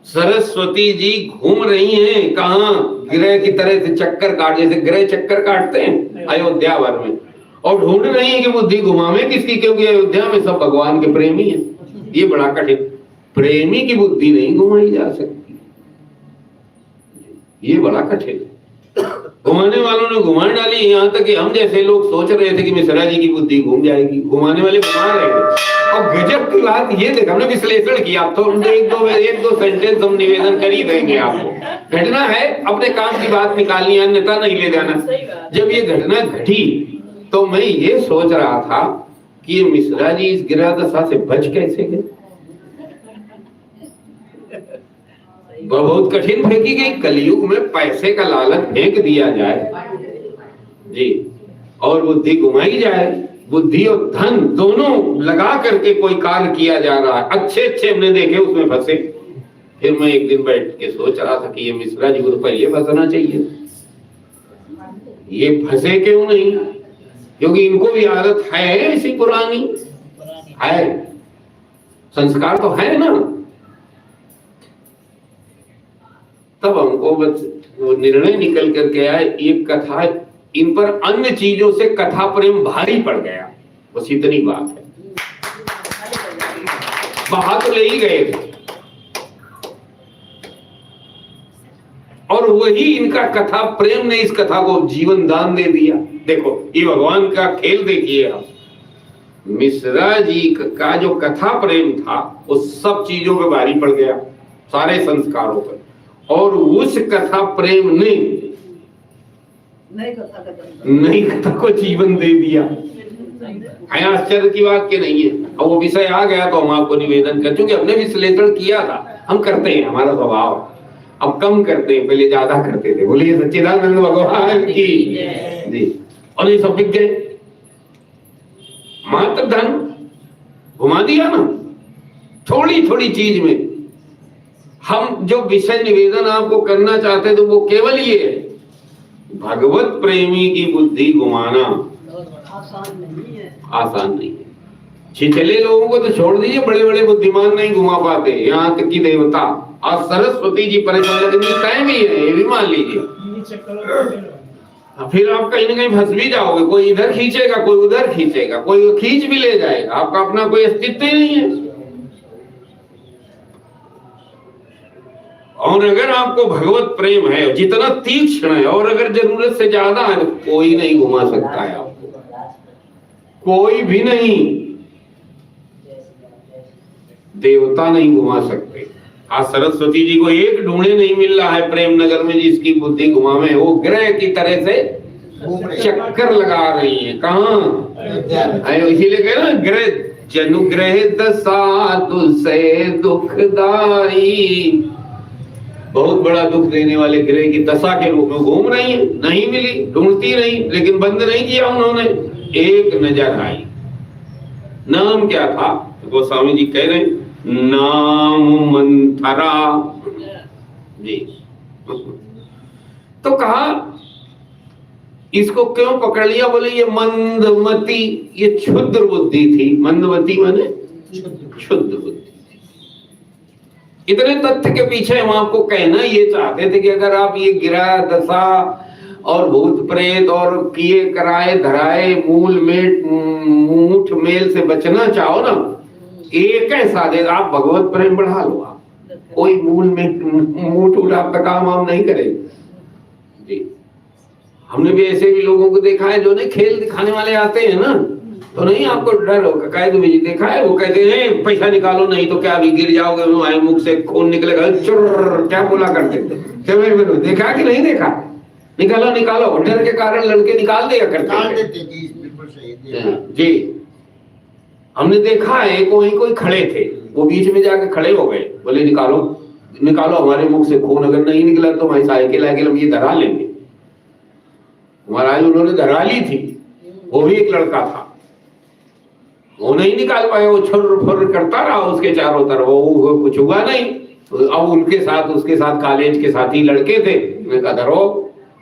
सरस्वती जी घूम रही हैं, कहाँ? ग्रह की तरह से चक्कर काट, जैसे ग्रह चक्कर काटते हैं अयोध्या भर में, और ढूंढ रही है कि बुद्धि घुमावे किसकी, क्योंकि अयोध्या में सब भगवान के प्रेमी हैं। ये बड़ा कठिन, प्रेमी की बुद्धि नहीं घुमाई जा सकती, ये बड़ा कठिन। घुमाने वालों ने घुमा डाली, यहाँ तक कि हम जैसे लोग सोच रहे थे कि मिश्रा जी की बुद्धि घूम जाएगी, घुमाने वाले घुमा रहे थे। और गजब की बात ये देखा, हमने विश्लेषण किया, तो हम एक दो सेंटेंस हम निवेदन कर ही देंगे आपको। घटना है, अपने काम की बात निकालनी, अन्यथा नहीं ले जाना। जब ये घटना घटी तो मैं ये सोच रहा था कि ये मिश्रा जी इस गिरा दशा से बच कैसे गए। बहुत कठिन फेंकी गई। कलयुग में पैसे का लालच फेंक दिया जाए जी, और बुद्धि घुमाई जाए, बुद्धि और धन दोनों लगा करके कोई कार्य किया जा रहा है, अच्छे अच्छे हमने देखे उसमें फंसे। फिर मैं एक दिन बैठ के सोच रहा था कि ये मिश्रा जी को तो पहले फंसना चाहिए, ये फंसे क्यों नहीं? क्योंकि इनको भी आदत है ऐसी पुरानी, है संस्कार तो है ना। तब हमको बस वो निर्णय निकल करके आया, ये कथा इन पर अन्य चीजों से कथा प्रेम भारी पड़ गया, बस इतनी बात है। बहा तो ले ही गए थे, और वही इनका कथा प्रेम ने इस कथा को जीवन दान दे दिया। देखो ये भगवान का खेल देखिए आप। मिश्रा जी का जो कथा प्रेम था वो सब चीजों पे भारी पड़ गया, सारे संस्कारों पर, और उस कथा प्रेम ने नई कथा को जीवन दे दिया। है आश्चर्य की बात के नहीं है। और वो विषय आ गया तो हम आपको निवेदन कर, चूंकि हमने विश्लेषण किया था, हम करते हैं, हमारा स्वभाव, अब कम करते हैं, पहले ज्यादा करते थे। बोलिए सच्चिदानंद भगवान की जी। और ये सब बिक गए, मात्र धन घुमा दिया ना, थोड़ी थोड़ी चीज में। हम जो विषय निवेदन आपको करना चाहते थे वो केवल ये है, भगवत प्रेमी की बुद्धि घुमाना आसान नहीं है। छिछले लोगों को तो छोड़ दीजिए, बड़े बड़े बुद्धिमान नहीं घुमा पाते, यहाँ तक की देवता और सरस्वती जी परेशान लगनी तय भी है, ये भी मान लीजिए। ये चक्करों में फिर फिर आप कहीं ना कहीं फंस भी जाओगे, कोई इधर खींचेगा, कोई उधर खींचेगा, कोई खींच भी ले जाएगा, आपका अपना कोई अस्तित्व ही नहीं है। और अगर आपको भगवत प्रेम है, जितना तीक्ष्ण है, और अगर जरूरत से ज्यादा है, तो कोई नहीं घुमा सकता है आपको, कोई भी नहीं, देवता नहीं घुमा सकते। आज सरस्वती जी को एक ढूंढे नहीं मिल रहा है प्रेम नगर में जिसकी बुद्धि घुमावे, वो ग्रह की तरह से चक्कर लगा रही है। कहाँ? इसीलिए कह रहे ग्रह जनुग्रह दशा तुझसे दुखदाई, बहुत बड़ा दुख देने वाले ग्रह की दशा के रूप में घूम रही है, नहीं मिली, ढूंढती रही, लेकिन बंद नहीं किया उन्होंने, एक नजर आई। नाम क्या था? गोस्वामी जी कह रहे हैं नाम मंथरा जी। तो कहा इसको क्यों पकड़ लिया? बोले ये मंदमती, ये क्षुद्र बुद्धि थी। मंदमती माने क्षुद्र बुद्धि। इतने तथ्य के पीछे हम आपको कहना ये चाहते थे कि अगर आप ये गिरा दशा और भूत प्रेत और किए कराए धराए मूल में मूठ मेल से बचना चाहो ना, एक ऐसा दे, आप भगवत प्रेम बढ़ा लो। आप कोई मूल में मूठ उठा का काम हम नहीं करेंगे जी। हमने भी ऐसे भी लोगों को देखा है जो नहीं खेल दिखाने वाले आते हैं ना, तो नहीं आपको डर होगा, कह दो देखा है, वो कहते हैं पैसा निकालो नहीं तो क्या अभी गिर जाओगे, मुख से खून निकलेगा, चुर क्या बोला करते थे, देखा कि नहीं देखा? निकालो निकालो, डर के कारण लड़के निकाल दिया करते जी। हमने देखा है कोई खड़े थे, वो बीच में जाके खड़े हो गए, बोले निकालो निकालो, हमारे मुख से खून अगर नहीं निकला तो हमारी साइकिल हम ये धरा लेंगे। महाराज उन्होंने धरा ली थी, वो भी एक लड़का था, वो नहीं निकाल पाया, वो छुर फुर करता रहा उसके चारों तरफ, वो कुछ हुआ नहीं। अब उसके साथ कॉलेज के साथी लड़के थे, उन्होंने कहा धरो,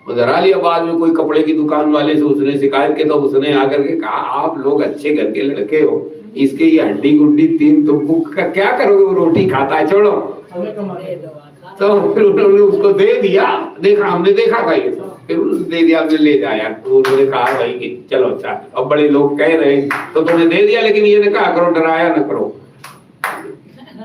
वो धरा लिया। बाद में कोई कपड़े की दुकान वाले से उसने शिकायत की, तो उसने आकर के कहा आप लोग अच्छे घर के लड़के हो, इसके ये हड्डी गुड्डी तीन तो बुक का क्या करोगे, वो रोटी खाता है, छोड़ो। तो फिर उन्होंने उसको दे दिया, देखा हमने देखा था ये, फिर दे दिया, हमने ले जाया। तो उन्होंने कहा भाई कि चलो अच्छा, अब बड़े लोग कह रहे हैं तो तुमने दे दिया, लेकिन ये ने कहा करो, डराया न करो।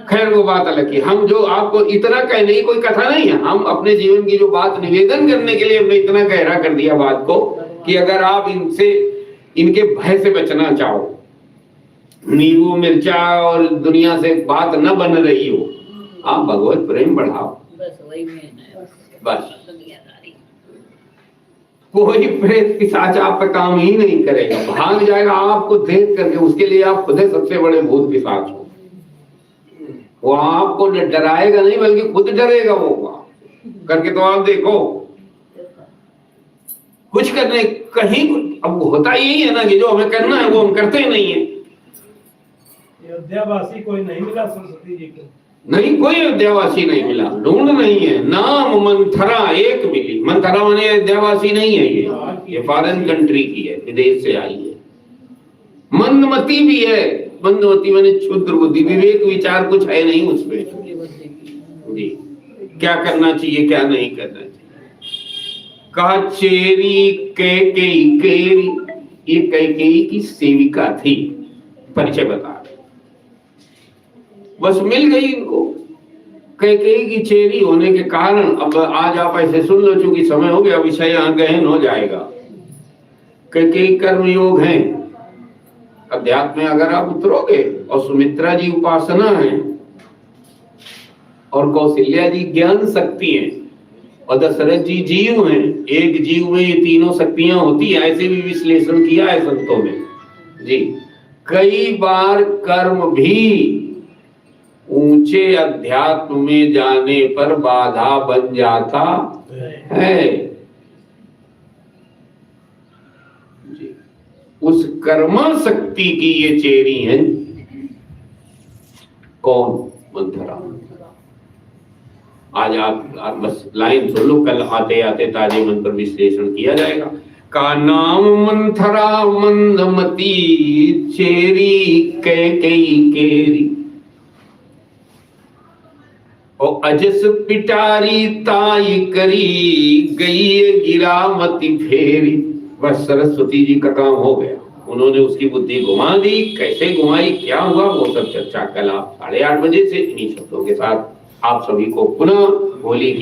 खैर वो बात अलग की, हम जो आपको इतना कहने की कोई कथा नहीं है, हम अपने जीवन की जो बात निवेदन करने के लिए हमने इतना गहरा कर दिया बात को कि अगर आप इनके भय से बचना चाहो, नींबू मिर्चा और दुनिया से बात न बन रही हो, आप भगवत प्रेम बढ़ाओ, बस। कोई प्रेत पिशाच आप पे काम ही नहीं करेगा, भाग जाएगा आपको देख करके, उसके लिए आप खुद सबसे बड़े भूत पिशाच हो। वो आपको डराएगा नहीं बल्कि खुद डरेगा वो करके। तो आप देखो कुछ करने कहीं, अब होता यही है ना कि जो हमें करना है वो हम करते नहीं है। अयोध्यावासी कोई नहीं मिला सरस्वती जी को, नहीं कोई अयोध्यावासी नहीं मिला, ढूंढ नहीं है। नाम मंथरा एक मिली, मंथरा माने अयोध्यावासी नहीं है, ये फॉरेन कंट्री की है, विदेश से आई है। मंदमती भी है, मंदमती माने क्षुद्र बुद्धि, विवेक विचार कुछ है नहीं उसमें जी, क्या करना चाहिए क्या नहीं करना चाहिए। कहा चेरी कैकेयी, ये कैकेयी की सेविका थी, परिचय बता रहे, बस मिल गई इनको। कैकेयी की चेरी होने के कारण, अब आज आप ऐसे सुन लो, चूंकि समय हो गया, विषय यहाँ गहन हो जाएगा। कैकेयी कर्म योग है, अध्यात्म में अगर आप उतरोगे, और सुमित्रा जी उपासना है, और कौशल्या जी ज्ञान शक्ति है, और दशरथ जी जीव हैं। एक जीव में ये तीनों शक्तियां होती है, ऐसे भी विश्लेषण किया है संतों में जी। कई बार कर्म भी ऊंचे अध्यात्म में जाने पर बाधा बन जाता है जी। उस कर्मा शक्ति की ये चेरी है कौन? मंथरा। आज आप बस लाइन सुन लो, कल आते आते ताजे मन पर विश्लेषण किया जाएगा। का नाम मंथरा मंदमती चेरी कैकेयी केरी। और अजस पिटारी ताई करी गई गिरामती फेरी। बस सरस्वती जी का काम हो गया, उन्होंने उसकी बुद्धि घुमा दी। कैसे घुमाई, क्या हुआ, वो सब चर्चा कल आप 8:30 बजे से इन्हीं शब्दों के साथ आप सभी को पुनः होली की